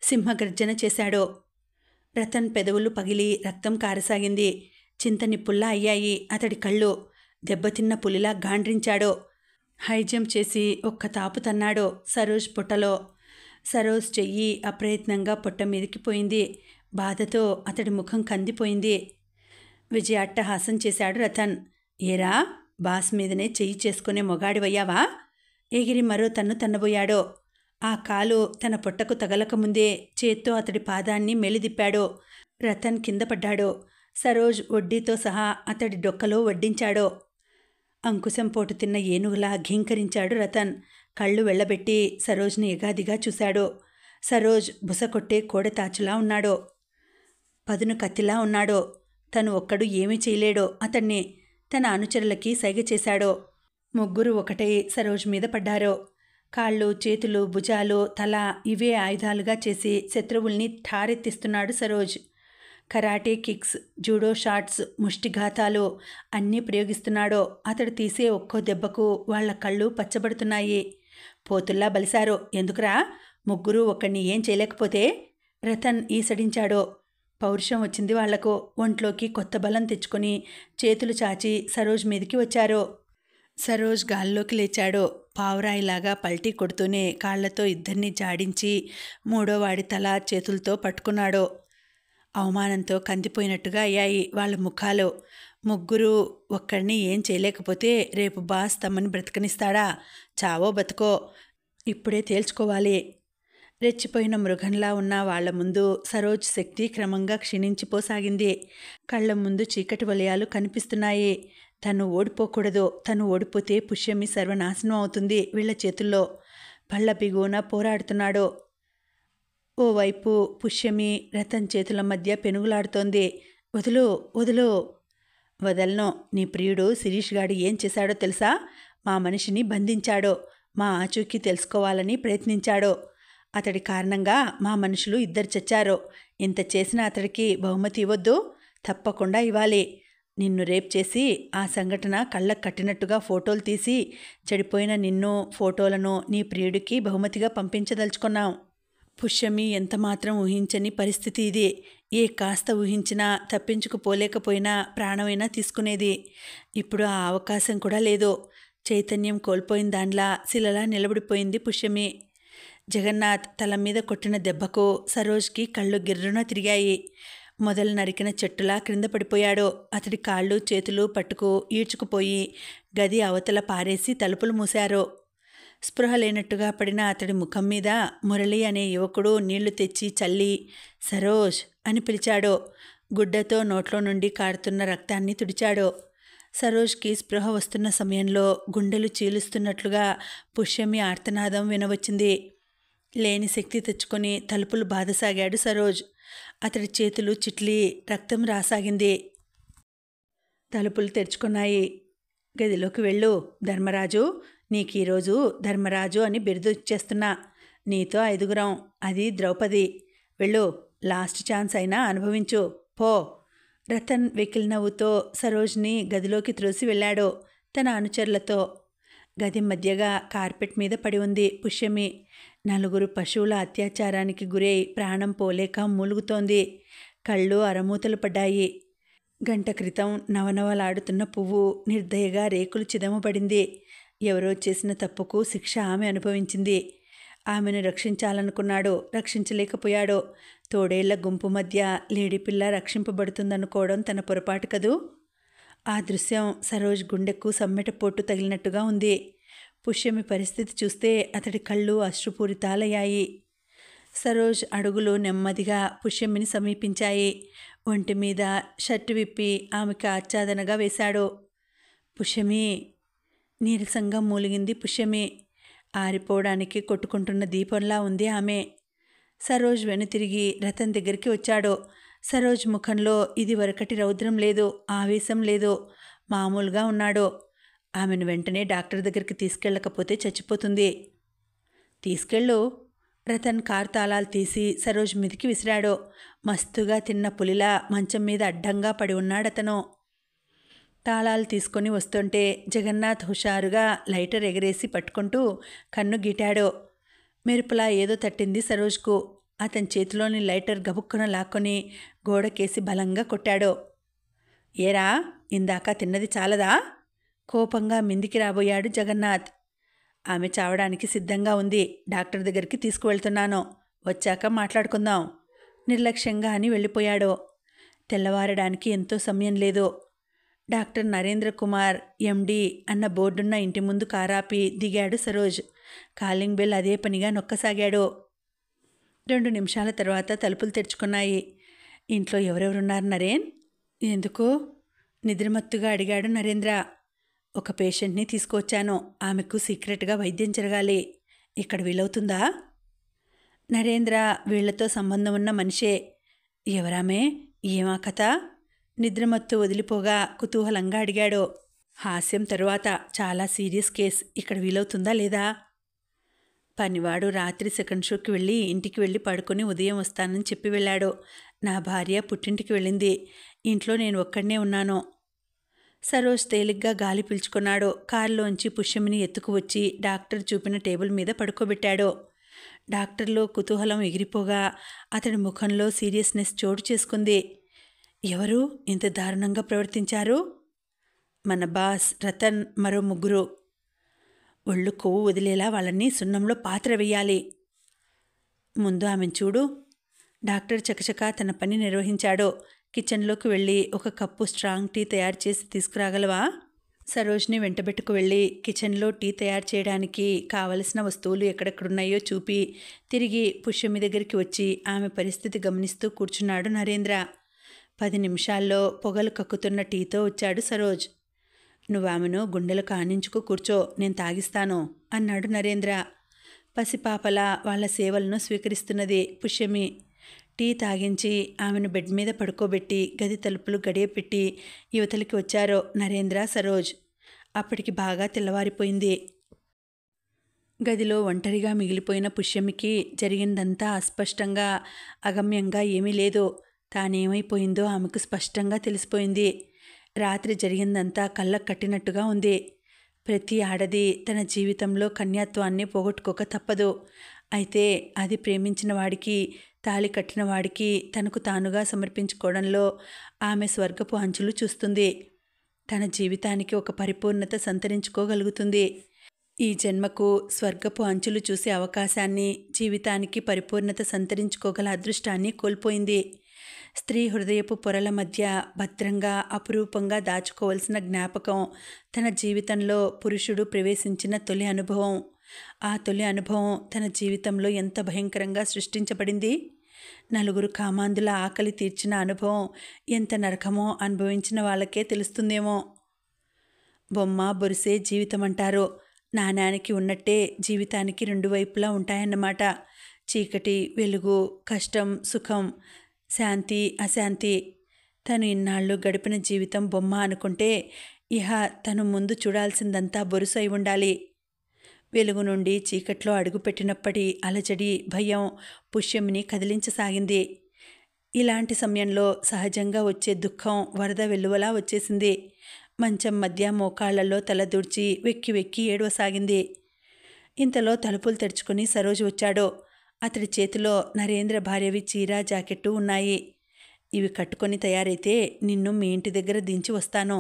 సింహగర్జన చేశాడు. రతన్ పెదవులు పగిలి రక్తం కారసాగింది. చింతనిప్పుల్లా అయ్యాయి అతడి కళ్ళు. దెబ్బతిన్న పులిలా గాండ్రించాడు. హైజంప్ చేసి ఒక్క తాపు తన్నాడు సరోజ్ పొట్టలో. సరోజ్ చెయ్యి అప్రయత్నంగా పొట్ట మీదకి పోయింది. బాధతో అతడి ముఖం కందిపోయింది. విజయ అట్టహాసం చేశాడు రతన్. ఏరా, బాస్ మీదనే చెయ్యి చేసుకునే మొగాడివయ్యావా? ఎగిరి మరో తన్ను తన్నబోయాడు. ఆ కాలు తన పొట్టకు తగలకముందే చేత్తో అతడి పాదాన్ని మెలిదిప్పాడు. రతన్ కింద పడ్డాడు. సరోజ్ వడ్డీతో సహా అతడి డొక్కలో వడ్డించాడు. అంకుశం పోటు తిన్న ఏనుగులా ఘీంకరించాడు రతన్. కళ్ళు వెళ్ళబెట్టి సరోజ్ని ఎగాదిగా చూశాడు. సరోజ్ బుసకొట్టే కోడెతాచులా ఉన్నాడు. పదును కత్తిలా ఉన్నాడు. తను ఒక్కడు ఏమీ చేయలేడు అతన్ని. తన అనుచరులకి సైగ చేశాడు. ముగ్గురు ఒకటై సరోజ్ మీద పడ్డారు. కాళ్ళు, చేతులు, భుజాలు, తల ఇవే ఆయుధాలుగా చేసి శత్రువుల్ని ఠారెత్తిస్తున్నాడు Saroj. Karate kicks, judo shots, ముష్టిఘాతాలు అన్నీ ప్రయోగిస్తున్నాడు. అతడు తీసే ఒక్కో దెబ్బకు వాళ్ల కళ్ళు పచ్చబడుతున్నాయి. పోతుల్లా బలిశారు. ఎందుకురా, ముగ్గురు ఒకడిని ఏం చేయలేకపోతే? రతన్ ఈసడించాడు. పౌరుషం వచ్చింది వాళ్లకు. ఒంట్లోకి కొత్త బలం తెచ్చుకొని చేతులు చాచి సరోజ్ మీదికి వచ్చారు. సరోజ్ గాల్లోకి లేచాడు. పావురాయిలాగా పల్టీ కొడుతూనే కాళ్లతో ఇద్దరిని జాడించి మూడోవాడి తల చేతులతో పట్టుకున్నాడు. అవమానంతో కందిపోయినట్టుగా అయ్యాయి వాళ్ళ ముఖాలు. ముగ్గురు ఒక్కడిని ఏం చేయలేకపోతే రేపు బాస్ తమని బ్రతకనిస్తాడా? చావో బతుకో, ఇప్పుడే తేల్చుకోవాలి. రెచ్చిపోయిన మృగంలా ఉన్న వాళ్ల ముందు సరోజ్ శక్తి క్రమంగా క్షీణించిపోసాగింది. కళ్ల ముందు చీకటి వలయాలు కనిపిస్తున్నాయి. తను ఓడిపోకూడదు. తను ఓడిపోతే పుష్యమి సర్వనాశనం అవుతుంది వీళ్ల చేతుల్లో. పళ్ళ బిగువున పోరాడుతున్నాడు. ఓవైపు పుష్యమి రతన్ చేతుల మధ్య పెనుగులాడుతోంది. వదులు, వదులు. వదలను. నీ ప్రియుడు శిరీష్ గాడు ఏం చేశాడో తెలుసా? మా మనిషిని బంధించాడు. మా ఆచూకీ తెలుసుకోవాలని ప్రయత్నించాడు. అతడి కారణంగా మా మనుషులు ఇద్దరు చచ్చారు. ఇంత చేసిన అతడికి బహుమతి ఇవ్వద్దు? తప్పకుండా ఇవ్వాలి. నిన్ను రేప్ చేసి ఆ సంఘటన కళ్ళకు కట్టినట్టుగా ఫోటోలు తీసి చెడిపోయిన నిన్ను, ఫోటోలను నీ ప్రియుడికి బహుమతిగా పంపించదలుచుకున్నాం. పుష్యమి ఎంతమాత్రం ఊహించని పరిస్థితి ఇది. ఏ కాస్త ఊహించినా తప్పించుకుపోలేకపోయినా ప్రాణమైనా తీసుకునేది. ఇప్పుడు ఆ అవకాశం కూడా లేదు. చైతన్యం కోల్పోయిన దానిలా శిలలా నిలబడిపోయింది పుష్యమి. జగన్నాథ్ తల మీద కొట్టిన దెబ్బకు సరోజ్కి కళ్ళు గిర్రున తిరిగాయి. మొదలు నరికిన చెట్టులా క్రింద పడిపోయాడు. అతడి కాళ్ళు, చేతులు పట్టుకు ఈడ్చుకుపోయి గది అవతల పారేసి తలుపులు మూశారు. స్పృహ లేనట్టుగా పడిన అతడి ముఖం మీద మురళి అనే యువకుడు నీళ్లు తెచ్చి చల్లి సరోజ్ అని పిలిచాడు. గుడ్డతో నోట్లో నుండి కారుతున్న రక్తాన్ని తుడిచాడు. సరోజ్కి స్పృహ వస్తున్న సమయంలో గుండెలు చీలుస్తున్నట్లుగా పుష్యమి ఆర్తనాదం వినవచ్చింది. లేని శక్తి తెచ్చుకొని తలుపులు బాధసాగాడు సరోజ్. అతడి చేతులు చిట్లి రక్తం రాసాగింది. తలుపులు తెరుచుకున్నాయి. గదిలోకి వెళ్ళు ధర్మరాజు, నీకు ఈరోజు ధర్మరాజు అని బిరుదు ఇచ్చేస్తున్నా. నీతో 5గురం, అది ద్రౌపది. వెళ్ళు, లాస్ట్ ఛాన్స్ అయినా అనుభవించు, పో. రతన్ వెకిలి నవ్వుతో సరోజ్ని గదిలోకి త్రోసి వెళ్ళాడు తన అనుచరులతో. గది మధ్యగా కార్పెట్ మీద పడి ఉంది పుష్యమి. 4 పశువుల అత్యాచారానికి గురై ప్రాణం పోలేక మూలుగుతోంది. కళ్ళు అరమూతలు పడ్డాయి. గంట క్రితం నవనవలాడుతున్న పువ్వు నిర్దయగా రేకులు చిదమబడింది. ఎవరో చేసిన తప్పుకు శిక్ష ఆమె అనుభవించింది. ఆమెను రక్షించాలనుకున్నాడు, రక్షించలేకపోయాడు. తోడేళ్ల గుంపు మధ్య లేడిపిల్ల రక్షింపబడుతుందనుకోవడం తన పొరపాటు కదూ. ఆ దృశ్యం సరోజ్ గుండెకు సమ్మెటపోటు తగిలినట్టుగా ఉంది. పుష్యమి పరిస్థితి చూస్తే అతడి కళ్ళు అశ్రుపూరితాలయ్యాయి. సరోజ్ అడుగులు నెమ్మదిగా పుష్యమిని సమీపించాయి. ఒంటి మీద షర్టు విప్పి ఆమెకు ఆచ్ఛాదనగా వేశాడు. పుష్యమి, నీరసంగా మూలిగింది పుష్యమి. ఆరిపోవడానికి కొట్టుకుంటున్న దీపంలా ఉంది ఆమె. సరోజ్ వెనుతిరిగి రతన్ దగ్గరికి వచ్చాడు. సరోజ్ ముఖంలో ఇది వరకటి రౌద్రం లేదు, ఆవేశం లేదు, మామూలుగా ఉన్నాడు. ఆమెను వెంటనే డాక్టర్ దగ్గరికి తీసుకెళ్ళకపోతే చచ్చిపోతుంది. తీసుకెళ్ళు. రతన్ కారు తాళాలు తీసి సరోజ్ మీదికి విసిరాడు. మస్తుగా తిన్న పులిలా మంచం మీద అడ్డంగా పడి ఉన్నాడతను. తాళాలు తీసుకొని వస్తుంటే జగన్నాథ్ హుషారుగా లైటర్ ఎగరేసి పట్టుకుంటూ కన్ను గీటాడు. మెరుపులా ఏదో తట్టింది సరోజ్కు. అతని చేతిలోని లైటర్ గబుక్కున లాక్కొని గోడకేసి బలంగా కొట్టాడు. ఏరా, ఇందాక తిన్నది చాలదా? కోపంగా మిందికి రాబోయాడు జగన్నాథ్. ఆమె చావడానికి సిద్ధంగా ఉంది. డాక్టర్ దగ్గరికి తీసుకువెళ్తున్నాను, వచ్చాక మాట్లాడుకుందాం. నిర్లక్ష్యంగా అని వెళ్ళిపోయాడు. తెల్లవారడానికి ఎంతో సమయం లేదు. డాక్టర్ నరేంద్ర కుమార్ ఎండి అన్న బోర్డున్న ఇంటి ముందు కారాపి దిగాడు సరోజ్. కాలింగ్ బెల్ అదే పనిగా నొక్కసాగాడు. 2 నిమిషాల తర్వాత తలుపులు తెరుచుకున్నాయి. ఇంట్లో ఎవరెవరున్నారు నరేన్? ఎందుకు? నిద్రమత్తుగా అడిగాడు నరేంద్ర. ఒక పేషెంట్ని తీసుకువచ్చాను. ఆమెకు సీక్రెట్గా వైద్యం జరగాలి. ఇక్కడ వీలవుతుందా? నరేంద్ర వీళ్లతో సంబంధం ఉన్న మనిషే. ఎవరామే? ఏమా కథ? నిద్రమత్తు వదిలిపోగా కుతూహలంగా అడిగాడు. హాస్యం తరువాత, చాలా సీరియస్ కేస్. ఇక్కడ వీలవుతుందా లేదా? పనివాడు రాత్రి సెకండ్ షోకి వెళ్ళి ఇంటికి వెళ్ళి పడుకొని ఉదయం వస్తానని చెప్పి వెళ్ళాడు. నా భార్య పుట్టింటికి వెళ్ళింది. ఇంట్లో నేను ఒక్కడనే ఉన్నాను. సరోజ్ తేలిగ్గా గాలి పీల్చుకున్నాడు. కారులోంచి పుష్యమిని ఎత్తుకువచ్చి డాక్టర్ చూపిన టేబుల్ మీద పడుకోబెట్టాడు. డాక్టర్లో కుతూహలం ఎగిరిపోగా అతడి ముఖంలో సీరియస్నెస్ చోటు చేసుకుంది. ఎవరు ఇంత దారుణంగా ప్రవర్తించారు? మన బాస్ రతన్, మరో 3. ఒళ్ళు కొవ్వు వదిలేలా వాళ్ళని సున్నంలో పాత్ర వేయాలి. ముందు ఆమెను చూడు. డాక్టర్ చకచకా తన పని నిర్వహించాడు. కిచెన్లోకి వెళ్ళి ఒక కప్పు స్ట్రాంగ్ టీ తయారు చేసి తీసుకురాగలవా? సరోజ్ని వెంటబెట్టుకు వెళ్ళి కిచెన్లో టీ తయారు చేయడానికి కావలసిన వస్తువులు ఎక్కడెక్కడున్నాయో చూపి తిరిగి పుష్యమి దగ్గరికి వచ్చి ఆమె పరిస్థితి గమనిస్తూ కూర్చున్నాడు నరేంద్ర. 10 నిమిషాల్లో పొగలు కక్కుతున్న టీతో వచ్చాడు సరోజ్. నువ్వు ఆమెను గుండెలకు ఆనించుకు కూర్చో, నేను తాగిస్తాను అన్నాడు నరేంద్ర. పసిపాపలా వాళ్ళ సేవలను స్వీకరిస్తున్నది పుష్యమి. టీ తాగించి ఆమెను బెడ్ మీద పడుకోబెట్టి గది తలుపులు గడియపెట్టి యువతలికి వచ్చారు నరేంద్ర, సరోజ్. అప్పటికి బాగా తెల్లవారిపోయింది. గదిలో ఒంటరిగా మిగిలిపోయిన పుష్యమికి జరిగిందంతా అస్పష్టంగా, అగమ్యంగా ఏమీ లేదు. తానేమైపోయిందో ఆమెకు స్పష్టంగా తెలిసిపోయింది. రాత్రి జరిగిందంతా కళ్ళకు కట్టినట్టుగా ఉంది. ప్రతి ఆడది తన జీవితంలో కన్యాత్వాన్ని పోగొట్టుకోక తప్పదు. అయితే అది ప్రేమించిన వాడికి, తాళి కట్టిన వాడికి తనకు తానుగా సమర్పించుకోవడంలో ఆమె స్వర్గపు అంచులు చూస్తుంది. తన జీవితానికి ఒక పరిపూర్ణత సంతరించుకోగలుగుతుంది. ఈ జన్మకు స్వర్గపు అంచులు చూసే అవకాశాన్ని, జీవితానికి పరిపూర్ణత సంతరించుకోగల అదృష్టాన్ని కోల్పోయింది. స్త్రీ హృదయపు పొరల మధ్య భద్రంగా, అపురూపంగా దాచుకోవలసిన జ్ఞాపకం తన జీవితంలో పురుషుడు ప్రవేశించిన తొలి అనుభవం. ఆ తొలి అనుభవం తన జీవితంలో ఎంత భయంకరంగా సృష్టించబడింది. 4 కామాంధుల ఆకలి తీర్చిన అనుభవం ఎంత నరకమో అనుభవించిన వాళ్ళకే తెలుస్తుందేమో. బొమ్మ బొరిసే జీవితం అంటారు. నాణ్యానికి ఉన్నట్టే జీవితానికి రెండు వైపులా ఉంటాయన్నమాట. చీకటి, వెలుగు, కష్టం, సుఖం, శాంతి, అశాంతి. తను ఇన్నాళ్ళు గడిపిన జీవితం బొమ్మ అనుకుంటే ఇహ తను ముందు చూడాల్సిందంతా బొరుసు అయి ఉండాలి. వెలుగు నుండి చీకట్లో అడుగుపెట్టినప్పటి అలజడి, భయం పుష్యమిని కదిలించసాగింది. ఇలాంటి సమయంలో సహజంగా వచ్చే దుఃఖం వరద వెల్లువలా వచ్చేసింది. మంచం మధ్య మోకాళ్లలో తల దూర్చి వెక్కి వెక్కి ఏడవసాగింది. ఇంతలో తలుపులు తెరుచుకుని సరోజ్ వచ్చాడు. అతడి చేతిలో నరేంద్ర భార్యవి చీర, జాకెట్టు ఉన్నాయి. ఇవి కట్టుకొని తయారైతే నిన్ను మీ ఇంటి దగ్గర దించి వస్తాను.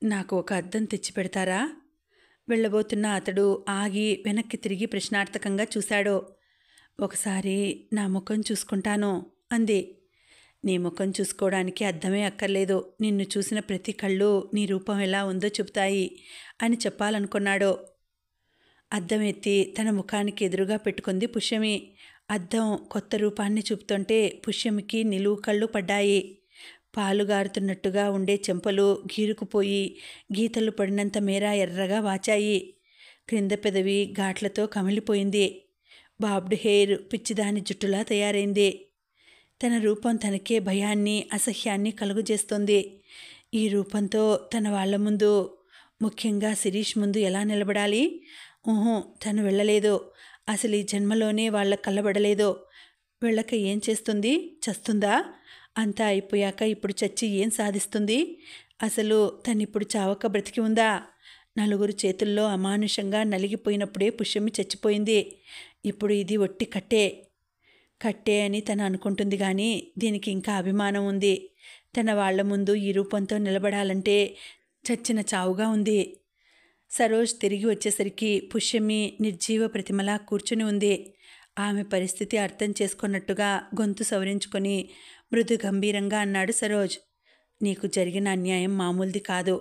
నాకు ఒక అద్దం తెచ్చి పెడతారా? వెళ్ళబోతున్న అతడు ఆగి వెనక్కి తిరిగి ప్రశ్నార్థకంగా చూశాడు. ఒకసారి నా ముఖం చూసుకుంటాను అంది. నీ ముఖం చూసుకోవడానికి అద్దమే అక్కర్లేదు. నిన్ను చూసిన ప్రతి కళ్ళు నీ రూపం ఎలా ఉందో చెబుతాయి అని చెప్పాలనుకున్నాడు. అద్దం ఎత్తి తన ముఖానికి ఎదురుగా పెట్టుకుంది పుష్యమి. అద్దం కొత్త రూపాన్ని చూపుతుంటే పుష్యమికి నిలువు కళ్ళు పడ్డాయి. పాలుగారుతున్నట్టుగా ఉండే చెంపలు గీరుకుపోయి గీతలు పడినంత మేర ఎర్రగా వాచాయి. క్రింద పెదవి ఘాట్లతో కమిలిపోయింది. బాబ్డ్ హెయిర్ పిచ్చిదాని జుట్టులా తయారైంది. తన రూపం తనకే భయాన్ని, అసహ్యాన్ని కలుగజేస్తోంది. ఈ రూపంతో తన వాళ్ల ముందు, ముఖ్యంగా శిరీష్ ముందు ఎలా నిలబడాలి? తను వెళ్ళలేదు. అసలు ఈ జన్మలోనే వాళ్ళ కళ్ళబడలేదు. వెళ్ళక ఏం చేస్తుంది? చస్తుందా? అంతా అయిపోయాక ఇప్పుడు చచ్చి ఏం సాధిస్తుంది? అసలు తనిప్పుడు చావక బ్రతికి ఉందా? నలుగురు చేతుల్లో అమానుషంగా నలిగిపోయినప్పుడే పుష్యమి చచ్చిపోయింది. ఇప్పుడు ఇది ఒట్టి కట్టే అని తను అనుకుంటుంది. కానీ దీనికి ఇంకా అభిమానం ఉంది. తన వాళ్ల ముందు ఈ రూపంతో నిలబడాలంటే చచ్చిన చావుగా ఉంది. సరోజ్ తిరిగి వచ్చేసరికి పుష్యమి నిర్జీవ ప్రతిమలా కూర్చుని ఉంది. ఆమె పరిస్థితి అర్థం చేసుకున్నట్టుగా గొంతు సవరించుకొని మృదు గంభీరంగా అన్నాడు సరోజ్. నీకు జరిగిన అన్యాయం మామూలుది కాదు.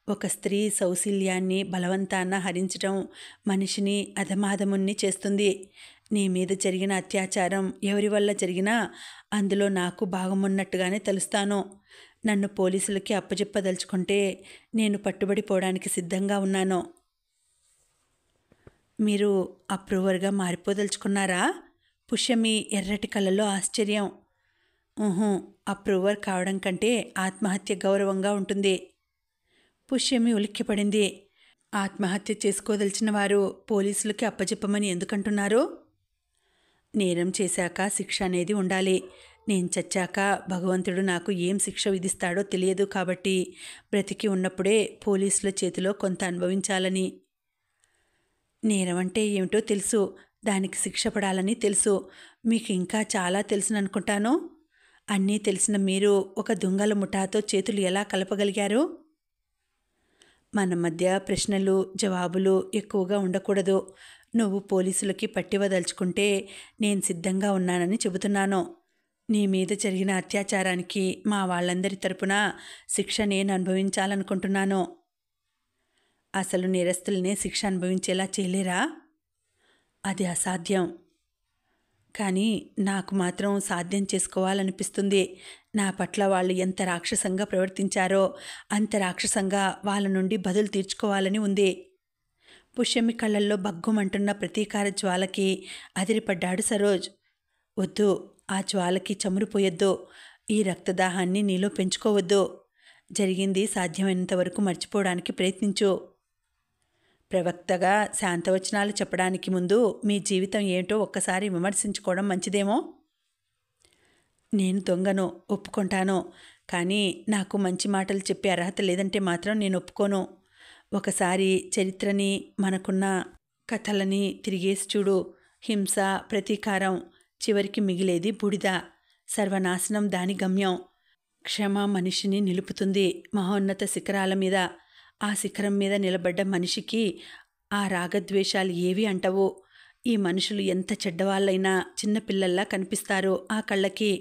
ఒక స్త్రీ సౌశీల్యాన్ని బలవంతాన హరించడం మనిషిని అధమాధముణ్ణి చేస్తుంది. నీ మీద జరిగిన అత్యాచారం ఎవరి వల్ల జరిగినా అందులో నాకు భాగమున్నట్టుగానే తెలుస్తాను. నన్ను పోలీసులకి అప్పజెప్పదలుచుకుంటే నేను పట్టుబడిపోవడానికి సిద్ధంగా ఉన్నాను. మీరు అప్రూవర్గా మారిపోదలుచుకున్నారా? పుష్యమి ఎర్రటి కళ్ళలో ఆశ్చర్యం. అప్రూవర్ కావడం కంటే ఆత్మహత్య గౌరవంగా ఉంటుంది. పుష్యమి ఉలిక్కిపడింది. ఆత్మహత్య చేసుకోదలిచిన వారు పోలీసులకి అప్పజెప్పమని ఎందుకంటున్నారు? నేరం చేశాక శిక్ష అనేది ఉండాలి. నేను చచ్చాక భగవంతుడు నాకు ఏం శిక్ష విధిస్తాడో తెలియదు. కాబట్టి బ్రతికి ఉన్నప్పుడే పోలీసుల చేతిలో కొంత అనుభవించాలని. నేరం అంటే ఏమిటో తెలుసు. దానికి శిక్ష పడాలని తెలుసు. మీకు ఇంకా చాలా తెలుసుననుకుంటాను. అన్నీ తెలిసిన మీరు ఒక దొంగల ముఠాతో చేతులు ఎలా కలపగలిగారు? మన మధ్య ప్రశ్నలు జవాబులు ఎక్కువగా ఉండకూడదు. నువ్వు పోలీసులకి పట్టివదలుచుకుంటే నేను సిద్ధంగా ఉన్నానని చెబుతున్నాను. నీ మీద జరిగిన అత్యాచారానికి మా వాళ్ళందరి తరపున శిక్ష నేను అనుభవించాలనుకుంటున్నాను. అసలు నేరస్తులనే శిక్ష అనుభవించేలా చేయలేరా? అది అసాధ్యం. కానీ నాకు మాత్రం సాధ్యం చేసుకోవాలనిపిస్తుంది. నా పట్ల వాళ్ళు ఎంత రాక్షసంగా ప్రవర్తించారో అంత రాక్షసంగా వాళ్ళ నుండి బదులు తీర్చుకోవాలని ఉంది. పుష్యమి కళ్ళల్లో బగ్గుమంటున్న ప్రతీకార జ్వాలకి అదిరిపడ్డాడు సరోజ్. వద్దు, ఆ జ్వాలకి చమురుపోయొద్దు. ఈ రక్తదాహాన్ని నీలో పెంచుకోవద్దు. జరిగింది సాధ్యమైనంత వరకు మర్చిపోవడానికి ప్రయత్నించు. ప్రవక్తగా శాంతవచనాలు చెప్పడానికి ముందు మీ జీవితం ఏంటో ఒక్కసారి విమర్శించుకోవడం మంచిదేమో. నేను దొంగను, ఒప్పుకుంటాను. కానీ నాకు మంచి మాటలు చెప్పే అర్హత లేదంటే మాత్రం నేను ఒప్పుకోను. ఒకసారి చరిత్రని, మనకున్న కథలని తిరిగేసి చూడు. హింస, ప్రతీకారం, చివరికి మిగిలేది బూడిద. సర్వనాశనం దాని గమ్యం. క్షమ మనిషిని నిలుపుతుంది మహోన్నత శిఖరాల మీద. ఆ శిఖరం మీద నిలబడ్డ మనిషికి ఆ రాగద్వేషాలు ఏవి అంటవు. ఈ మనుషులు ఎంత చెడ్డవాళ్ళైనా చిన్నపిల్లల్లా కనిపిస్తారు ఆ కళ్ళకి.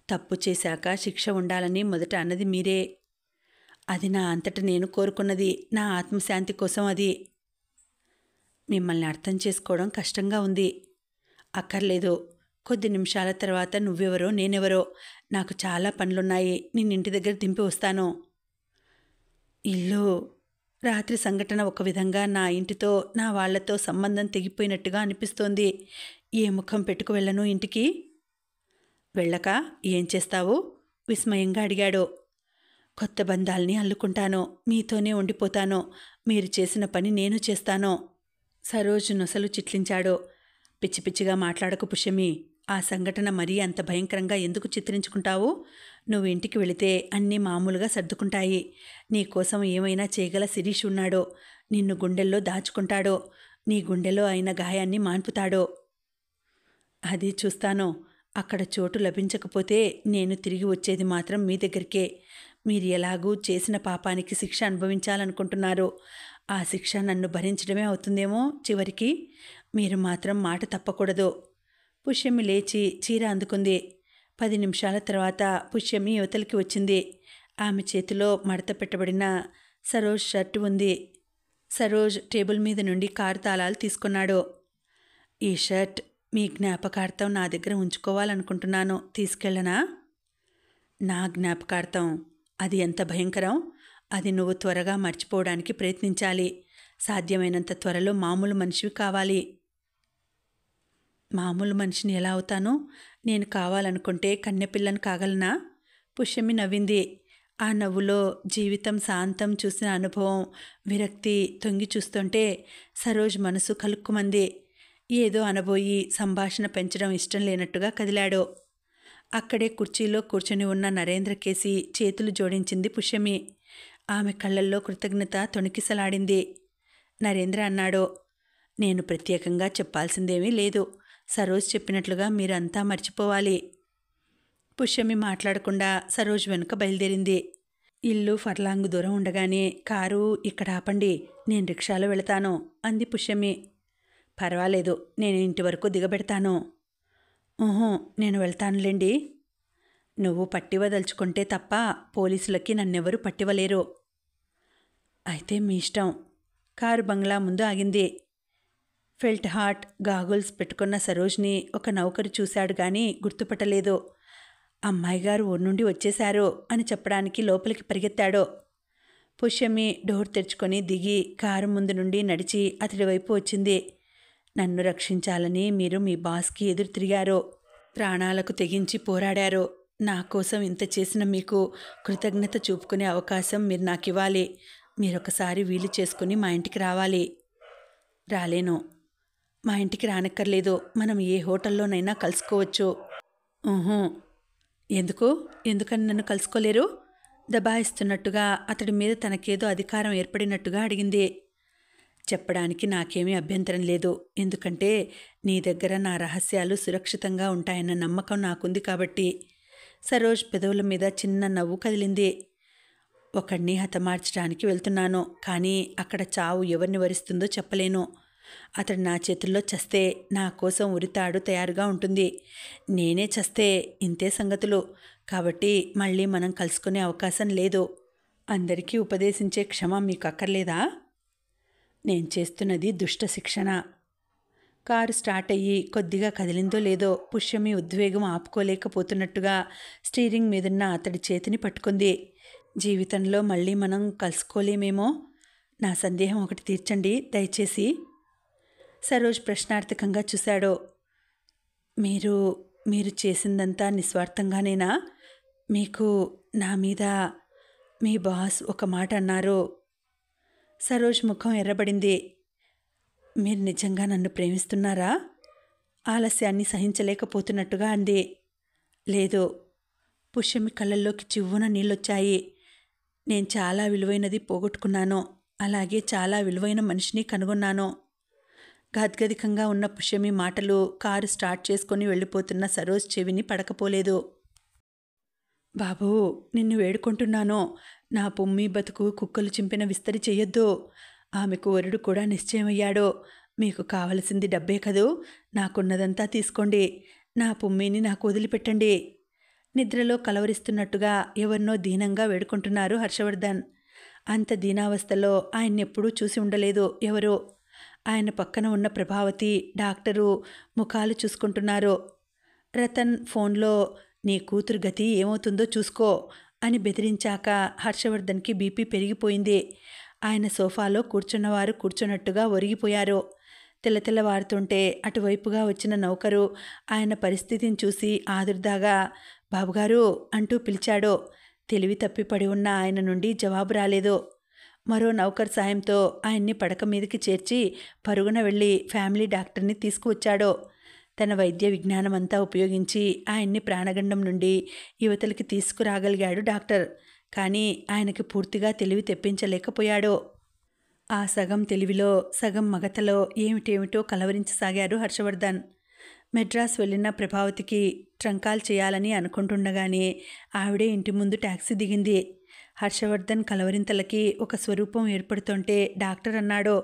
తప్పు చేశాక శిక్ష ఉండాలని మొదట అన్నది మీరే. అది నా అంతట నేను కోరుకున్నది, నా ఆత్మశాంతి కోసం. అది మిమ్మల్ని అర్థం చేసుకోవడం కష్టంగా ఉంది. అక్కర్లేదు. కొద్ది నిమిషాల తర్వాత నువ్వెవరో నేనెవరో. నాకు చాలా పనులున్నాయి. నిన్నింటి దగ్గర దింపి వస్తాను. ఇల్లు. రాత్రి సంఘటన ఒక విధంగా నా ఇంటితో, నా వాళ్లతో సంబంధం తెగిపోయినట్టుగా అనిపిస్తోంది. ఏ ముఖం పెట్టుకు వెళ్ళను ఇంటికి? వెళ్ళక ఏం చేస్తావు? విస్మయంగా అడిగాడు. కొత్త బంధాల్ని అల్లుకుంటాను. మీతోనే ఉండిపోతాను. మీరు చేసిన పని నేను చేస్తాను. సరోజ్ నొసలు చిట్లించాడు. పిచ్చి పిచ్చిగా మాట్లాడకు పుష్యమి. ఆ సంఘటన మరీ అంత భయంకరంగా ఎందుకు చిత్రించుకుంటావు? నువ్వు ఇంటికి వెళితే అన్నీ మామూలుగా సర్దుకుంటాయి. నీకోసం ఏమైనా చేయగల శిరీష్ ఉన్నాడో. నిన్ను గుండెల్లో దాచుకుంటాడో. నీ గుండెలో అయిన గాయాన్ని మాన్పుతాడో. అది చూస్తాను. అక్కడ చోటు లభించకపోతే నేను తిరిగి వచ్చేది మాత్రం మీ దగ్గరికే. మీరు ఎలాగూ చేసిన పాపానికి శిక్ష అనుభవించాలనుకుంటున్నారు. ఆ శిక్ష నన్ను భరించడమే అవుతుందేమో చివరికి. మీరు మాత్రం మాట తప్పకూడదు. పుష్యమి లేచి చీర అందుకుంది. 10 నిమిషాల తర్వాత పుష్యమి యువతలకి వచ్చింది. ఆమె చేతిలో మడత పెట్టబడిన సరోజ్ షర్టు ఉంది. సరోజ్ టేబుల్ మీద నుండి కారు తాళాలు తీసుకున్నాడు. ఈ షర్ట్ మీ జ్ఞాపకార్థం నా దగ్గర ఉంచుకోవాలనుకుంటున్నాను. తీసుకెళ్ళనా? నా జ్ఞాపకార్థం? అది ఎంత భయంకరం! అది నువ్వు త్వరగా మర్చిపోవడానికి ప్రయత్నించాలి. సాధ్యమైనంత త్వరలో మామూలు మనిషివి కావాలి. మామూలు మనిషిని ఎలా అవుతాను? నేను కావాలనుకుంటే కన్నెపిల్లను కాగలనా? పుష్యమి నవ్వింది. ఆ నవ్వులో జీవితం శాంతం చూసిన అనుభవం, విరక్తి తొంగి చూస్తుంటే సరోజ్ మనసు కలుక్కుమంది. ఏదో అనబోయి సంభాషణ పెంచడం ఇష్టం లేనట్టుగా కదిలాడు. అక్కడే కుర్చీలో కూర్చొని ఉన్న నరేంద్ర కేసి చేతులు జోడించింది పుష్యమి. ఆమె కళ్ళల్లో కృతజ్ఞత తొణికిసలాడింది. నరేంద్ర అన్నాడు, నేను ప్రత్యేకంగా చెప్పాల్సిందేమీ లేదు. సరోజ్ చెప్పినట్లుగా మీరంతా మర్చిపోవాలి. పుష్యమి మాట్లాడకుండా సరోజ్ వెనుక బయలుదేరింది. ఇల్లు ఫర్లాంగు దూరం ఉండగానే కారు ఇక్కడ ఆపండి, నేను రిక్షాలో వెళతాను అంది పుష్యమి. పర్వాలేదు, నేను ఇంటి వరకు దిగబెడతాను. ఊహూ, నేను వెళ్తానులేండి. నువ్వు పట్టివదలుచుకుంటే తప్ప పోలీసులకి నన్నెవరూ పట్టివలేరు. అయితే మీ ఇష్టం. కారు బంగ్లా ముందు ఆగింది. ఫెల్ట్ హాట్, గాగుల్స్ పెట్టుకున్న సరోజ్ని ఒక నౌకరు చూశాడు గాని గుర్తుపట్టలేదు. అమ్మాయి గారు ఊరు నుండి వచ్చేశారు అని చెప్పడానికి లోపలికి పరిగెత్తాడు. పుష్యమి డోర్ తెరుచుకొని దిగి కారు ముందు నుండి నడిచి అతడి వైపు వచ్చింది. నన్ను రక్షించాలని మీరు మీ బాస్కి ఎదురు తిరిగారు. ప్రాణాలకు తెగించి పోరాడారు. నా కోసం ఇంత చేసిన మీకు కృతజ్ఞత చూపుకునే అవకాశం మీరు నాకు ఇవ్వాలి. మీరొకసారి వీలు చేసుకుని మా ఇంటికి రావాలి. రాలేను. మా ఇంటికి రానక్కర్లేదు. మనం ఏ హోటల్లోనైనా కలుసుకోవచ్చు. ఊహూ. ఎందుకని నన్ను కలుసుకోలేరు? దబాయిస్తున్నట్టుగా అతడి మీద తనకేదో అధికారం ఏర్పడినట్టుగా అడిగింది. చెప్పడానికి నాకేమీ అభ్యంతరం లేదు. ఎందుకంటే నీ దగ్గర నా రహస్యాలు సురక్షితంగా ఉంటాయన్న నమ్మకం నాకుంది కాబట్టి. సరోజ్ పెదవుల మీద చిన్న నవ్వు కదిలింది. ఒకడిని హతమార్చడానికి వెళ్తున్నాను, కానీ అక్కడ చావు ఎవరిని వరిస్తుందో చెప్పలేను. అతడు నా చేతుల్లో చస్తే నా కోసం ఉరితాడు తయారుగా ఉంటుంది. నేనే చస్తే ఇంతే సంగతులు. కాబట్టి మళ్ళీ మనం కలుసుకునే అవకాశం లేదు. అందరికీ ఉపదేశించే క్షమ మీకు అక్కర్లేదా? నేను చేస్తున్నది దుష్ట శిక్షణ. కారు స్టార్ట్ అయ్యి కొద్దిగా కదిలిందో లేదో పుష్యమి ఉద్వేగం ఆపుకోలేకపోతున్నట్టుగా స్టీరింగ్ మీదున్న అతడి చేతిని పట్టుకుంది. జీవితంలో మళ్ళీ మనం కలుసుకోలేమేమో. నా సందేహం ఒకటి తీర్చండి దయచేసి. సరోజ్ ప్రశ్నార్థకంగా చూశాడు. మీరు చేసిందంతా నిస్వార్థంగానేనా? మీకు నా మీద మీ బాస్ ఒక మాట అన్నారు. సరోజ్ ముఖం ఎర్రబడింది. మీరు నిజంగా నన్ను ప్రేమిస్తున్నారా? ఆలస్యాన్ని సహించలేకపోతున్నట్టుగా అంది. లేదు. పుష్యమి కళ్ళల్లోకి చివ్వున నీళ్ళొచ్చాయి. నేను చాలా విలువైనది పోగొట్టుకున్నాను. అలాగే చాలా విలువైన మనిషిని కనుగొన్నాను. గద్గదికంగా ఉన్న పుష్యమి మాటలు కారు స్టార్ట్ చేసుకొని వెళ్ళిపోతున్న సరోజ్ చెవిని పడకపోలేదు. బాబూ, నిన్ను వేడుకుంటున్నాను. నా పొమ్మి బతుకు కుక్కలు చింపిన విస్తరి చెయ్యొద్దు. ఆమెకు వరుడు కూడా నిశ్చయమయ్యాడు. మీకు కావలసింది డబ్బే కదూ. నాకున్నదంతా తీసుకోండి. నా పొమ్మిని నాకు వదిలిపెట్టండి. నిద్రలో కలవరిస్తున్నట్టుగా ఎవరినో దీనంగా వేడుకుంటున్నారు హర్షవర్ధన్. అంత దీనావస్థలో ఆయన్నెప్పుడూ చూసి ఉండలేదు ఎవరో. ఆయన పక్కన ఉన్న ప్రభావతి, డాక్టరు ముఖాలు చూసుకుంటున్నారు. రతన్ ఫోన్లో నీ కూతురు గతి ఏమవుతుందో చూసుకో అని బెదిరించాక హర్షవర్ధన్కి బీపీ పెరిగిపోయింది. ఆయన సోఫాలో కూర్చున్నవారు కూర్చున్నట్టుగా ఒరిగిపోయారు. తెల్లవారుతుంటే అటువైపుగా వచ్చిన నౌకరు ఆయన పరిస్థితిని చూసి ఆదుర్దాగా బాబుగారు అంటూ పిలిచాడు. తెలివి తప్పిపడి ఉన్న ఆయన నుండి జవాబు రాలేదు. మరో నౌకర్ సాయంతో ఆయన్ని పడక మీదకి చేర్చి పరుగున వెళ్ళి ఫ్యామిలీ డాక్టర్ని తీసుకువచ్చాడు. తన వైద్య విజ్ఞానమంతా ఉపయోగించి ఆయన్ని ప్రాణగండం నుండి యువతలకి తీసుకురాగలిగాడు డాక్టర్. కానీ ఆయనకి పూర్తిగా తెలివి తెప్పించలేకపోయాడు. ఆ సగం తెలివిలో సగం మగతలో ఏమిటేమిటో కలవరించసాగారు హర్షవర్ధన్. మెడ్రాస్ వెళ్ళిన ప్రభావతికి ట్రంకాల్ చేయాలని అనుకుంటుండగానే ఆవిడే ఇంటి ముందు ట్యాక్సీ దిగింది. హర్షవర్ధన్ కలవరింతలకి ఒక స్వరూపం ఏర్పడుతుంటే డాక్టర్ అన్నాడు,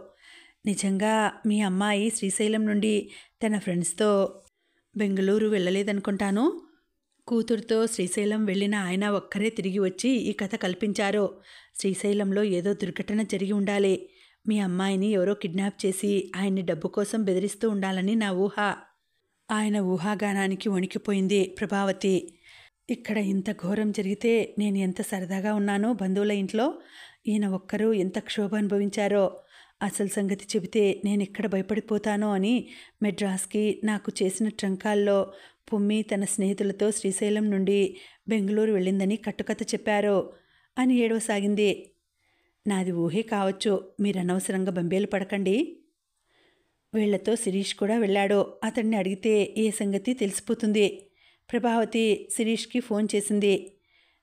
నిజంగా మీ అమ్మాయి శ్రీశైలం నుండి తన ఫ్రెండ్స్తో బెంగళూరు వెళ్ళలేదనుకుంటాను. కూతురుతో శ్రీశైలం వెళ్ళిన ఆయన ఒక్కరే తిరిగి వచ్చి ఈ కథ కల్పించారు. శ్రీశైలంలో ఏదో దుర్ఘటన జరిగి ఉండాలి. మీ అమ్మాయిని ఎవరో కిడ్నాప్ చేసి ఆయన్ని డబ్బు కోసం బెదిరిస్తూ ఉండాలని నా ఊహ. ఆయన ఊహాగానానికి వణికిపోయింది ప్రభావతి. ఇక్కడ ఇంత ఘోరం జరిగితే నేను ఎంత సరదాగా ఉన్నానో బంధువుల ఇంట్లో. ఈయన ఒక్కరూ ఎంత క్షోభ అనుభవించారో. అసలు సంగతి చెబితే నేను ఎక్కడ భయపడిపోతానో అని మెడ్రాస్కి నాకు చేసిన ట్రంకాల్లో పుమ్మి తన స్నేహితులతో శ్రీశైలం నుండి బెంగళూరు వెళ్ళిందని కట్టుకథ చెప్పారు అని ఏడవసాగింది. నాది ఊహే కావచ్చు, మీరు అనవసరంగా బంబేలు పడకండి. వీళ్లతో శిరీష్ కూడా వెళ్ళాడు. అతన్ని అడిగితే ఏ సంగతి తెలిసిపోతుంది. ప్రభావతి శిరీష్కి ఫోన్ చేసింది.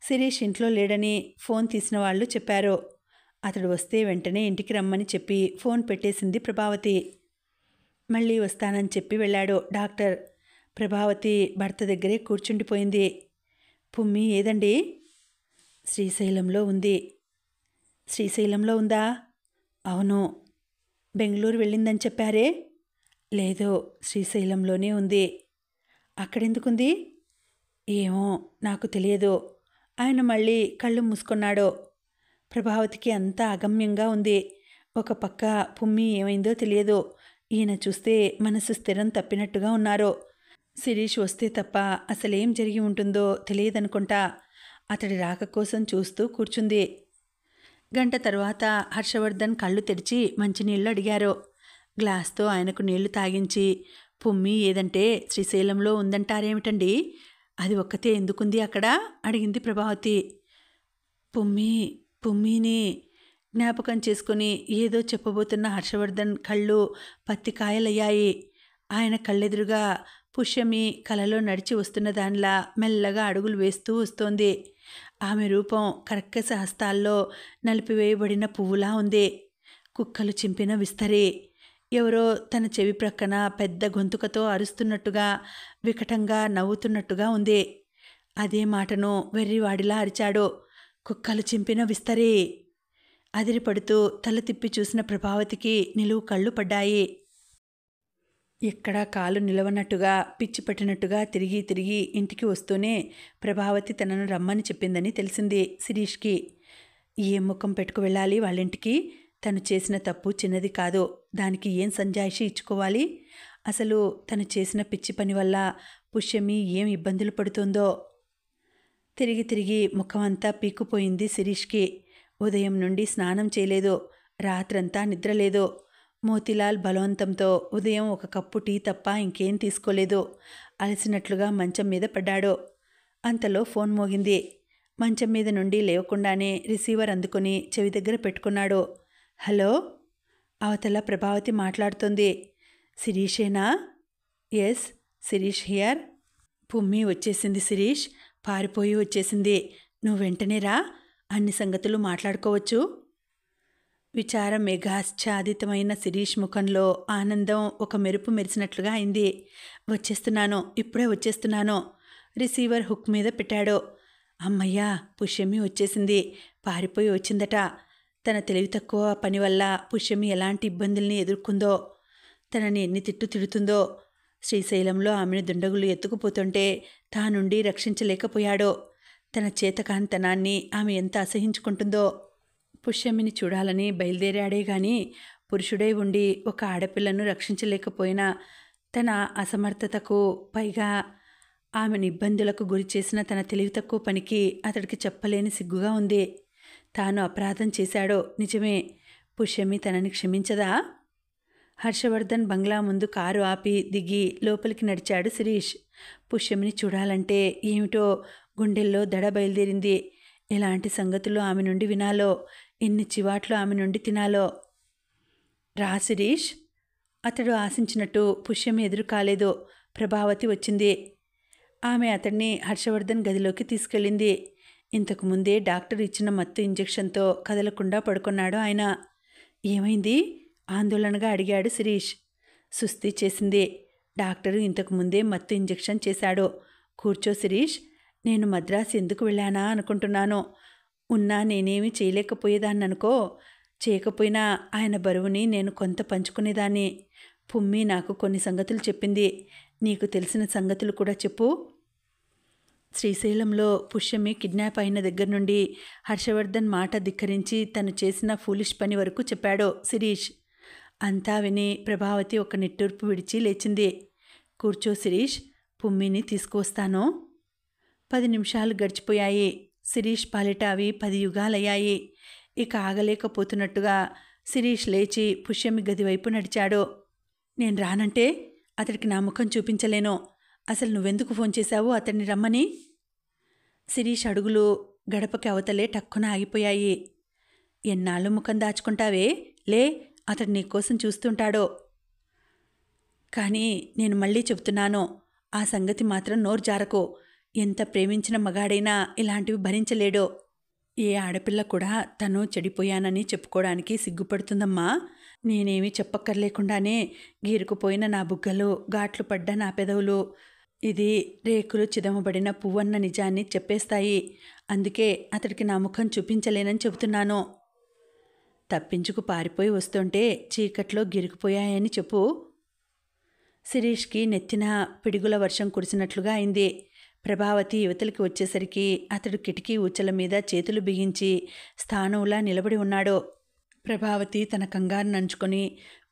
శిరీష్ ఇంట్లో లేడని ఫోన్ తీసిన వాళ్ళు చెప్పారు. అతడు వస్తే వెంటనే ఇంటికి రమ్మని చెప్పి ఫోన్ పెట్టేసింది ప్రభావతి. మళ్ళీ వస్తానని చెప్పి వెళ్ళాడు డాక్టర్. ప్రభావతి భర్త దగ్గరే కూర్చుండిపోయింది. పుమ్మి ఏదండి? శ్రీశైలంలో ఉంది. శ్రీశైలంలో ఉందా? అవును. బెంగళూరు వెళ్ళిందని చెప్పారే? లేదు, శ్రీశైలంలోనే ఉంది. అక్కడెందుకుంది? ఏమో నాకు తెలియదు. ఆయన మళ్ళీ కళ్ళు మూసుకున్నాడు. ప్రభావతికి అంతా అగమ్యంగా ఉంది. ఒక పక్క పుమ్మి ఏమైందో తెలియదు. ఈయన చూస్తే మనసు స్థిరం తప్పినట్టుగా ఉన్నారు. శిరీష్ వస్తే తప్ప అసలేం జరిగి ఉంటుందో తెలియదనుకుంటా. అతడి రాక కోసం చూస్తూ కూర్చుంది. గంట తర్వాత హర్షవర్ధన్ కళ్ళు తెరిచి మంచినీళ్ళు అడిగారు. గ్లాస్తో ఆయనకు నీళ్లు తాగించి, పుమ్మి ఏదంటే శ్రీశైలంలో ఉందంటారేమిటండి? అది ఒక్కతే ఎందుకుంది అక్కడ? అడిగింది ప్రభావతి. పుమ్మిని జ్ఞాపకం చేసుకుని ఏదో చెప్పబోతున్న హర్షవర్ధన్ కళ్ళు పత్తికాయలయ్యాయి. ఆయన కళ్ళెదురుగా పుష్యమి కలలో నడిచి వస్తున్న దానిలా మెల్లగా అడుగులు వేస్తూ వస్తోంది. ఆమె రూపం కర్కశ హస్తాల్లో నలిపివేయబడిన పువ్వులా ఉంది. కుక్కలు చింపిన విస్తరి. ఎవరో తన చెవి ప్రక్కన పెద్ద గొంతుకతో అరుస్తున్నట్టుగా, వికటంగా నవ్వుతున్నట్టుగా ఉంది. అదే మాటను వెర్రివాడిలా అరిచాడు. కుక్కలు చింపిన విస్తరి. అదిరిపడుతూ తల తిప్పి చూసిన ప్రభావతికి నిలువు కళ్ళు పడ్డాయి. ఎక్కడా కాలు నిలవనట్టుగా, పిచ్చి పట్టినట్టుగా తిరిగి తిరిగి ఇంటికి వస్తూనే ప్రభావతి తనను రమ్మని చెప్పిందని తెలిసింది శిరీష్కి. ఏం ముఖం పెట్టుకు వెళ్ళాలి వాళ్ళింటికి? తను చేసిన తప్పు చిన్నది కాదు. దానికి ఏం సంజాయిషి ఇచ్చుకోవాలి? అసలు తను చేసిన పిచ్చి పని వల్ల పుష్యమి ఏం ఇబ్బందులు పడుతుందో. తిరిగి తిరిగి ముఖమంతా పీక్కుపోయింది శిరీష్కి. ఉదయం నుండి స్నానం చేయలేదు. రాత్రంతా నిద్రలేదు. మోతీలాల్ బలవంతంతో ఉదయం ఒక కప్పు టీ తప్ప ఇంకేం తీసుకోలేదు. అలసినట్లుగా మంచం మీద పడ్డాడు. అంతలో ఫోన్ మోగింది. మంచం మీద నుండి లేవకుండానే రిసీవర్ అందుకుని చెవి దగ్గర పెట్టుకున్నాడు. హలో, అవతల ప్రభావతి మాట్లాడుతోంది. శిరీషేనా? Yes, Shirish here. పుమ్మి వచ్చేసింది శిరీష్, పారిపోయి వచ్చేసింది. నువ్వు వెంటనే రా, అన్ని సంగతులు మాట్లాడుకోవచ్చు. విచారం మేఘాశ్చాదితమైన శిరీష్ ముఖంలో ఆనందం ఒక మెరుపు మెరిసినట్లుగా అయింది. వచ్చేస్తున్నాను, ఇప్పుడే వచ్చేస్తున్నాను. రిసీవర్ హుక్ మీద పెట్టాడు. అమ్మయ్యా, పుష్యమి వచ్చేసింది. పారిపోయి వచ్చిందట. తన తెలివి తక్కువ పని వల్ల పుష్యమి ఎలాంటి ఇబ్బందుల్ని ఎదుర్కొందో, తనని ఎన్ని తిడుతుందో. శ్రీశైలంలో ఆమెను దుండగులు ఎత్తుకుపోతుంటే తానుండి రక్షించలేకపోయాడో. తన చేతకాంతనాన్ని ఆమె ఎంత అసహించుకుంటుందో. పుష్యమిని చూడాలని బయలుదేరాడే గాని పురుషుడై ఉండి ఒక ఆడపిల్లను రక్షించలేకపోయినా తన అసమర్థతకు పైగా ఆమెను ఇబ్బందులకు గురి చేసిన తన తెలివి తక్కువ పనికి అతడికి చెప్పలేని సిగ్గుగా ఉంది. తాను అపరాధం చేశాడో నిజమే. పుష్యమి తనని క్షమించదా? హర్షవర్ధన్ బంగ్లా ముందు కారు ఆపి దిగి లోపలికి నడిచాడు శిరీష్. పుష్యమిని చూడాలంటే ఏమిటో గుండెల్లో దడ బయలుదేరింది. ఎలాంటి సంగతులు ఆమె నుండి వినాలో, ఎన్ని చివాట్లు ఆమె నుండి తినాలో. రా శిరీష్. అతడు ఆశించినట్టు పుష్యమి ఎదురు కాలేదు. ప్రభావతి వచ్చింది. ఆమె అతడిని హర్షవర్ధన్ గదిలోకి తీసుకెళ్ళింది. ఇంతకుముందే డాక్టర్ ఇచ్చిన మత్తు ఇంజెక్షన్తో కదలకుండా పడుకున్నాడు ఆయన. ఏమైంది? ఆందోళనగా అడిగాడు శిరీష్. సుస్థి చేసింది. డాక్టరు ఇంతకుముందే మత్తు ఇంజెక్షన్ చేశాడు. కూర్చో శిరీష్. నేను మద్రాసు ఎందుకు వెళ్ళానా అనుకుంటున్నాను. ఉన్నా నేనేమీ చేయలేకపోయేదాన్ననుకో. చేయకపోయినా ఆయన బరువుని నేను కొంత పంచుకునేదాన్ని. పుమ్మి నాకు కొన్ని సంగతులు చెప్పింది. నీకు తెలిసిన సంగతులు కూడా చెప్పు. శ్రీశైలంలో పుష్యమి కిడ్నాప్ అయిన దగ్గర నుండి హర్షవర్ధన్ మాట ధిక్కరించి తను చేసిన ఫూలిష్ పని వరకు చెప్పాడు శిరీష్. అంతా విని ప్రభావతి ఒక నిట్టూర్పు విడిచి లేచింది. కూర్చో శిరీష్, పుమ్మిని తీసుకువస్తాను. 10 నిమిషాలు గడిచిపోయాయి. శిరీష్ పాలిట అవి 10 యుగాలయ్యాయి. ఇక ఆగలేకపోతున్నట్టుగా శిరీష్ లేచి పుష్యమి గదివైపు నడిచాడు. నేను రానంటే అతడికి నా ముఖం చూపించలేను. అసలు నువ్వెందుకు ఫోన్ చేశావు అతన్ని రమ్మని? శిరీష్ అడుగులు గడపకి అవతలే టక్కున ఆగిపోయాయి. ఎన్నాళ్ళు ముఖం దాచుకుంటావే? లే, అతడు నీకోసం చూస్తుంటాడో. కానీ నేను మళ్ళీ చెబుతున్నాను, ఆ సంగతి మాత్రం నోరు జారకు. ఎంత ప్రేమించిన మగాడైనా ఇలాంటివి భరించలేడో. ఏ ఆడపిల్ల కూడా తను చెడిపోయానని చెప్పుకోవడానికి సిగ్గుపడుతుందమ్మా. నేనేమీ చెప్పక్కర్లేకుండానే గీరుకుపోయిన నా బుగ్గలు, ఘాట్లు పడ్డ నా పెదవులు, ఇది రేకులు చిదమబడిన పువ్వన్న నిజాన్ని చెప్పేస్తాయి. అందుకే అతడికి నా ముఖం చూపించలేనని చెబుతున్నాను. తప్పించుకు పారిపోయి వస్తుంటే చీకట్లో గిరికిపోయాయని చెప్పు. శిరీష్కి నెత్తిన పిడుగుల వర్షం కురిసినట్లుగా అయింది. ప్రభావతి యువతలకి వచ్చేసరికి అతడు కిటికీ ఊచల మీద చేతులు బిగించి స్థానంలా నిలబడి ఉన్నాడు. ప్రభావతి తన కంగారు నంచుకొని,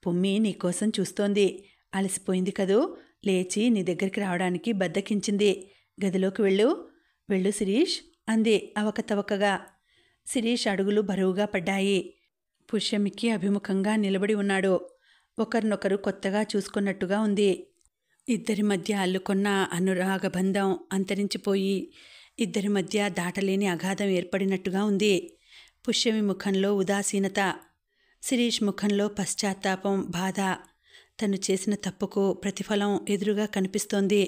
పుమ్మి నీకోసం చూస్తోంది. అలసిపోయింది కదూ, లేచి నీ దగ్గరికి రావడానికి బద్దకించింది. గదిలోకి వెళ్ళు శిరీష్ అంది అవకతవకగా. శిరీష్ అడుగులు బరువుగా పడ్డాయి. పుష్యమికి అభిముఖంగా నిలబడి ఉన్నాడు. ఒకరినొకరు కొత్తగా చూసుకున్నట్టుగా ఉంది. ఇద్దరి మధ్య అల్లుకొన్న అనురాగబంధం అంతరించిపోయి ఇద్దరి మధ్య దాటలేని అగాధం ఏర్పడినట్టుగా ఉంది. పుష్యమి ముఖంలో ఉదాసీనత, శిరీష్ ముఖంలో పశ్చాత్తాపం, బాధ. తను చేసిన తప్పుకు ప్రతిఫలం ఎదురుగా కనిపిస్తోంది.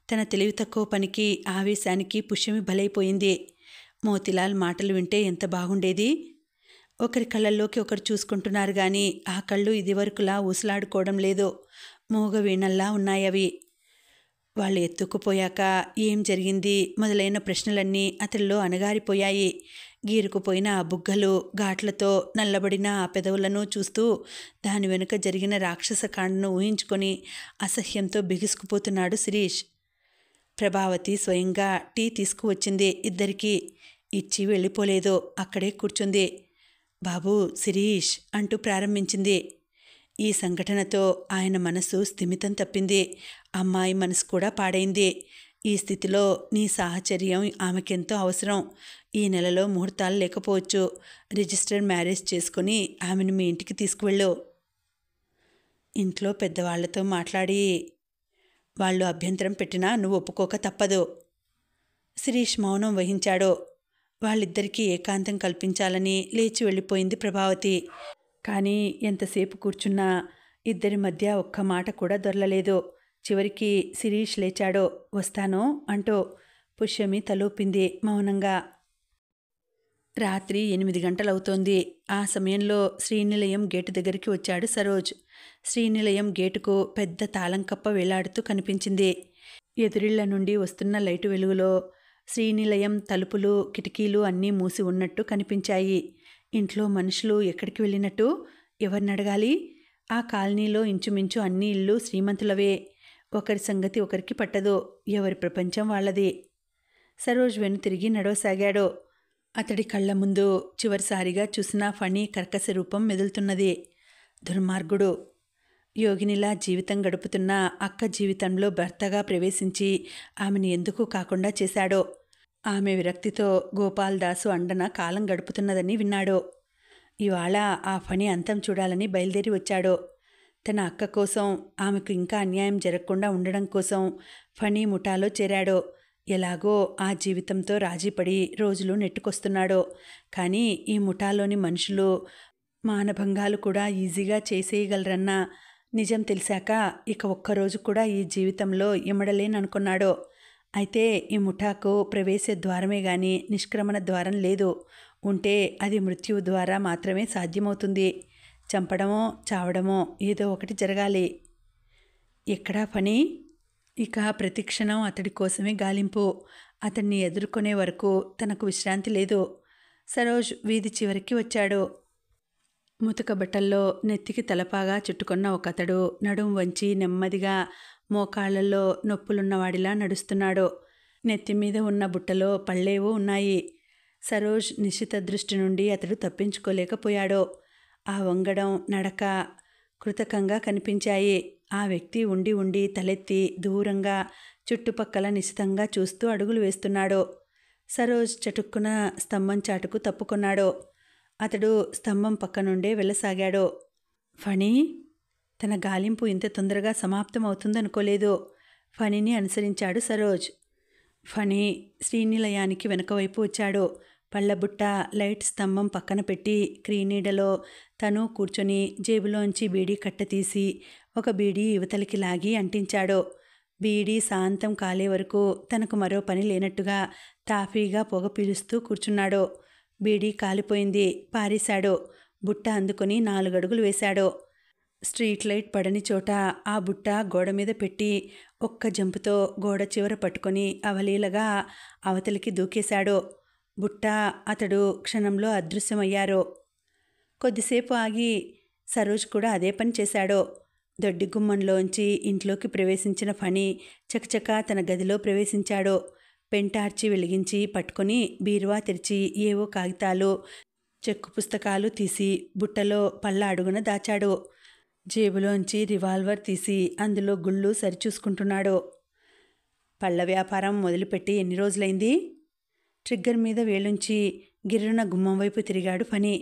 తన తెలివి తక్కువ పనికి, ఆవేశానికి పుష్యమి బలైపోయింది. మోతిలాల్ మాటలు వింటే ఎంత బాగుండేది. ఒకరి కళ్ళల్లోకి ఒకరు చూసుకుంటున్నారు కానీ ఆ కళ్ళు ఇదివరకులా ఊసలాడుకోవడం లేదు. మూగవీణల్లా ఉన్నాయవి. వాళ్ళు ఎత్తుకుపోయాక ఏం జరిగింది మొదలైన ప్రశ్నలన్నీ అతడిలో అణగారిపోయాయి. గీరుకుపోయిన ఆ బుగ్గలు, ఘాట్లతో నల్లబడిన ఆ పెదవులను చూస్తూ దాని వెనుక జరిగిన రాక్షస కాండను ఊహించుకొని అసహ్యంతో బిగుసుకుపోతున్నాడు శిరీష్. ప్రభావతి స్వయంగా టీ తీసుకువచ్చింది. ఇద్దరికీ ఇచ్చి వెళ్ళిపోలేదు. అక్కడే కూర్చుంది. బాబూ, శిరీష్ అంటూ ప్రారంభించింది. ఈ సంఘటనతో ఆయన మనసు స్థిమితం తప్పింది. అమ్మాయి మనసు కూడా పాడైంది. ఈ స్థితిలో నీ సాహచర్యం ఆమెకెంతో అవసరం. ఈ నెలలో ముహూర్తాలు లేకపోవచ్చు. రిజిస్టర్ మ్యారేజ్ చేసుకుని ఆమెను మీ ఇంటికి తీసుకువెళ్ళు. ఇంట్లో పెద్దవాళ్లతో మాట్లాడి వాళ్ళు అభ్యంతరం పెట్టినా నువ్వు ఒప్పుకోక తప్పదు. శిరీష్ మౌనం వహించాడు. వాళ్ళిద్దరికీ ఏకాంతం కల్పించాలని లేచి వెళ్ళిపోయింది ప్రభావతి. కానీ ఎంతసేపు కూర్చున్నా ఇద్దరి మధ్య ఒక్క మాట కూడా దొరలలేదు. చివరికి శిరీష్ లేచాడో. వస్తాను అంటూ పుష్యమి తలూపింది మౌనంగా. రాత్రి 8 గంటలవుతోంది. ఆ సమయంలో శ్రీనిలయం గేటు దగ్గరికి వచ్చాడు సరోజ్. శ్రీనిలయం గేటుకు పెద్ద తాళం కప్ప వేలాడుతూ కనిపించింది. ఎదురిళ్ల నుండి వస్తున్న లైటు వెలుగులో శ్రీనిలయం తలుపులు, కిటికీలు అన్నీ మూసి ఉన్నట్టు కనిపించాయి. ఇంట్లో మనుషులు ఎక్కడికి వెళ్ళినట్టు? ఎవరినడగాలి? ఆ కాలనీలో ఇంచుమించు అన్ని ఇళ్ళు శ్రీమంతులవే. ఒకరి సంగతి ఒకరికి పట్టదు. ఎవరి ప్రపంచం వాళ్ళది. సరోజ్ వెనుతిరిగి నడవసాగాడు. అతడి కళ్ళ ముందు చివరిసారిగా చూసిన ఫణి కర్కశ రూపం మెదులుతున్నది. దుర్మార్గుడు. యోగినిలా జీవితం గడుపుతున్న అక్క జీవితంలో భర్తగా ప్రవేశించి ఆమెను ఎందుకు కాకుండా చేశాడో. ఆమె విరక్తితో గోపాల్దాసు అండన కాలం గడుపుతున్నదని విన్నాడో. ఇవాళ ఆ పని అంతం చూడాలని బయలుదేరి వచ్చాడో. తన అక్క కోసం, ఆమెకు ఇంకా అన్యాయం జరగకుండా ఉండడం కోసం ఫణి ముఠాలో చేరాడో. ఎలాగో ఆ జీవితంతో రాజీపడి రోజులు నెట్టుకొస్తున్నాడో. కానీ ఈ ముఠాలోని మనుషులు మానభంగాలు కూడా ఈజీగా చేసేయగలరన్న నిజం తెలిసాక ఇక ఒక్కరోజు కూడా ఈ జీవితంలో ఇమడలేననుకున్నాడో. అయితే ఈ ముఠాకు ప్రవేశ ద్వారమే గాని నిష్క్రమణ ద్వారం లేదు. ఉంటే అది మృత్యువు ద్వారా మాత్రమే సాధ్యమవుతుంది. చంపడమో చావడమో ఏదో ఒకటి జరగాలి. ఎక్కడా పని? ఇక ప్రతిక్షణం అతడి కోసమే గాలింపు. అతన్ని ఎదుర్కొనే వరకు తనకు విశ్రాంతి లేదు. సరోజ్ వీధి చివరికి వచ్చాడు. ముతక బట్టల్లో నెత్తికి తలపాగా చుట్టుకున్న ఒకతడు నడుం వంచి నెమ్మదిగా మోకాళ్లలో నొప్పులున్నవాడిలా నడుస్తున్నాడు. నెత్తిమీద ఉన్న బుట్టలో పళ్ళేవో ఉన్నాయి. సరోజ్ నిశ్చిత దృష్టి నుండి అతడు తప్పించుకోలేకపోయాడు. ఆ వంగడం, నడక కృతకంగా కనిపించాయి. ఆ వ్యక్తి ఉండి ఉండి తలెత్తి దూరంగా చుట్టుపక్కల నిశితంగా చూస్తూ అడుగులు వేస్తున్నాడు. సరోజ్ చటుక్కున స్తంభం చాటుకు తప్పుకున్నాడు. అతడు స్తంభం పక్క నుండే వెళ్ళసాగాడు. ఫణి? తన గాలింపు ఇంత తొందరగా సమాప్తమవుతుందనుకోలేదు. ఫణిని అనుసరించాడు సరోజ్. ఫణి శ్రీనిలయానికి వెనకవైపు వచ్చాడు. పళ్ళబుట్ట లైట్ స్తంభం పక్కన పెట్టి క్రీనీడలో తను కూర్చొని జేబులోంచి బీడీ కట్ట తీసి ఒక బీడీ యువతలికి లాగి అంటించాడు. బీడీ శాంతం కాలే వరకు తనకు మరో పని లేనట్టుగా తాఫీగా పొగ పీలుస్తూ కూర్చున్నాడు. బీడీ కాలిపోయింది. పారేశాడు. బుట్ట అందుకొని 4 అడుగులు వేశాడు. స్ట్రీట్ లైట్ పడని చోట ఆ బుట్ట గోడ మీద పెట్టి ఒక్క జంపుతో గోడ చివర పట్టుకొని అవలీలగా అవతలికి దూకేశాడు. బుట్ట, అతడు క్షణంలో అదృశ్యమయ్యారు. కొద్దిసేపు ఆగి సరోజ్ కూడా అదే పని చేశాడు. దొడ్డి గుమ్మంలోంచి ఇంట్లోకి ప్రవేశించిన ఫణి చకచకా తన గదిలో ప్రవేశించాడు. పెంటార్చి వెలిగించి పట్టుకొని బీరువా తెరిచి ఏవో కాగితాలు, చెక్కు పుస్తకాలు తీసి బుట్టలో పళ్ళ అడుగున దాచాడు. జేబులోంచి రివాల్వర్ తీసి అందులో గుళ్ళు సరిచూసుకుంటున్నాడు. పళ్ళ వ్యాపారం మొదలుపెట్టి ఎన్ని రోజులైంది? ట్రిగ్గర్ మీద వేలుంచి గిర్రున గుమ్మం వైపు తిరిగాడు ఫణి.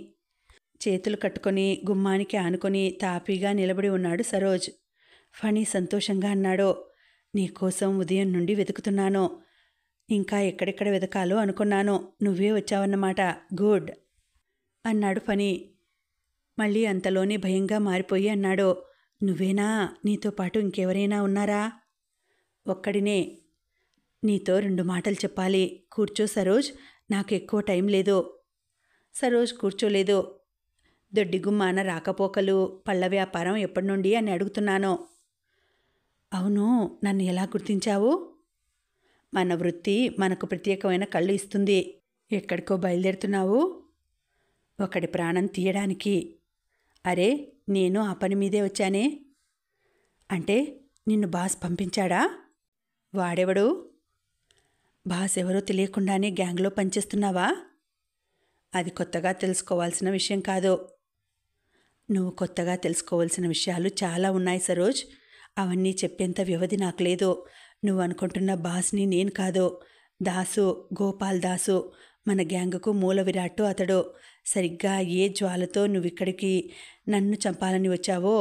చేతులు కట్టుకొని గుమ్మానికి ఆనుకొని తాపీగా నిలబడి ఉన్నాడు సరోజ్. ఫణి సంతోషంగా అన్నాడు, నీకోసం ఉదయం నుండి వెతుకుతున్నాను. ఇంకా ఎక్కడెక్కడ వెతకాలో అనుకున్నాను. నువ్వే వచ్చావన్నమాట. గుడ్ అన్నాడు ఫణి. మళ్ళీ అంతలోనే భయంగా మారిపోయి అన్నాడు, నువ్వేనా? నీతో పాటు ఇంకెవరైనా ఉన్నారా? ఒక్కడినే. నీతో 2 మాటలు చెప్పాలి. కూర్చో సరోజ్, నాకు ఎక్కువ టైం లేదు. సరోజ్ కూర్చోలేదు. దొడ్డి గుమ్మాన రాకపోకలు, పళ్ళ వ్యాపారం ఎప్పటి నుండి అని అడుగుతున్నాను. అవును, నన్ను ఎలా గుర్తించావు? మన వృత్తి మనకు ప్రత్యేకమైన కళ్ళు ఇస్తుంది. ఎక్కడికో బయలుదేరుతున్నావు? ఒకడి ప్రాణం తీయడానికి. అరే, నేను ఆ పని మీదే వచ్చానే. అంటే నిన్ను బాస్ పంపించాడా? వాడెవడు? బాస్ ఎవరో తెలియకుండానే గ్యాంగ్లో పనిచేస్తున్నావా? అది కొత్తగా తెలుసుకోవాల్సిన విషయం కాదు. నువ్వు కొత్తగా తెలుసుకోవాల్సిన విషయాలు చాలా ఉన్నాయి సరోజ్. అవన్నీ చెప్పేంత వ్యవధి నాకు లేదు. నువ్వు అనుకుంటున్న బాస్ని నేను కాదు. దాసు, గోపాల్ దాసు. మన గ్యాంగుకు మూల విరాట్టు అతడు. సరిగ్గా ఏ జ్వాలతో నువ్విక్కడికి నన్ను చంపాలని వచ్చావో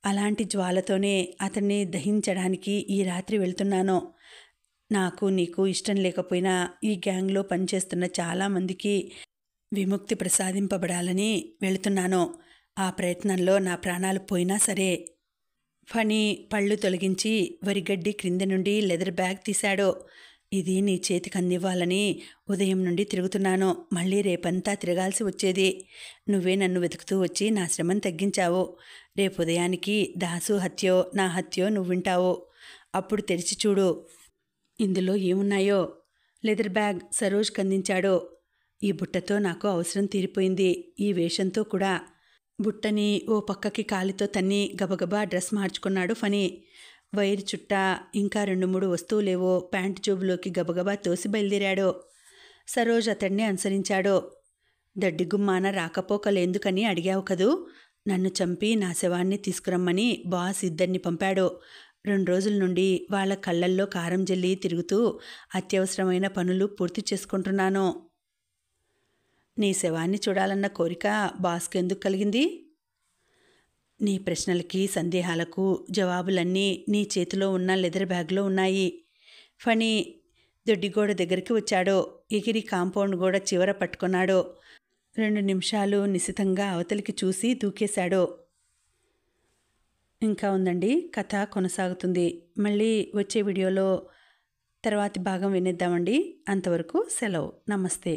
అలాంటి జ్వాలతోనే అతన్ని దహించడానికి ఈ రాత్రి వెళ్తున్నాను. నాకు నీకు ఇష్టం లేకపోయినా ఈ గ్యాంగ్లో పనిచేస్తున్న చాలామందికి విముక్తి ప్రసాదింపబడాలని వెళుతున్నాను. ఆ ప్రయత్నంలో నా ప్రాణాలు పోయినా సరే. ఫణి పళ్ళు తొలగించి వరిగడ్డి క్రింద నుండి లెదర్ బ్యాగ్ తీశాడు. ఇది నీ చేతికి అందివ్వాలని ఉదయం నుండి తిరుగుతున్నాను. మళ్ళీ రేపంతా తిరగాల్సి వచ్చేది. నువ్వే నన్ను వెతుకుతూ వచ్చి నా శ్రమను తగ్గించావు. రేపు ఉదయానికి దాసు హత్యో నా హత్యో నువ్వు వింటావు. అప్పుడు తెరిచి చూడు. ఇందులో ఏమున్నాయో. లెదర్ బ్యాగ్ సరోజ్ కందించాడు. ఈ బుట్టతో నాకు అవసరం తీరిపోయింది. ఈ వేషంతో కూడా. బుట్టని ఓ పక్కకి కాలితో తన్ని గబగబా డ్రెస్ మార్చుకున్నాడు ఫణి. వైర్ చుట్ట ఇంకా 2-3 వస్తువులేవో ప్యాంటు జోబులోకి గబగబా తోసి బయలుదేరాడు. సరోజ్ అతడిని అనుసరించాడు. దడ్డి గుమ్మాన రాకపోకలేందుకని అడిగావు కదూ. నన్ను చంపి నా శవాన్ని తీసుకురమ్మని బాస్ ఇద్దరిని పంపాడు. 2 రోజుల నుండి వాళ్ళ కళ్ళల్లో కారం జల్లి తిరుగుతూ అత్యవసరమైన పనులు పూర్తి చేసుకుంటున్నాను. నీ శవాన్ని చూడాలన్న కోరిక బాస్కెందుకు కలిగింది? నీ ప్రశ్నలకి సందేహాలకు జవాబులన్నీ నీ చేతిలో ఉన్న లెదర్ బ్యాగ్లో ఉన్నాయి. ఫణి దొడ్డిగోడ దగ్గరికి వచ్చాడు. ఎగిరి కాంపౌండ్ గోడ చివర పట్టుకున్నాడు. 2 నిమిషాలు నిశితంగా అవతలికి చూసి దూకేశాడు. ఇంకా ఉందండి, కథ కొనసాగుతుంది. మళ్ళీ వచ్చే వీడియోలో తర్వాతి భాగం వినేద్దామండి. అంతవరకు సెలవు. నమస్తే.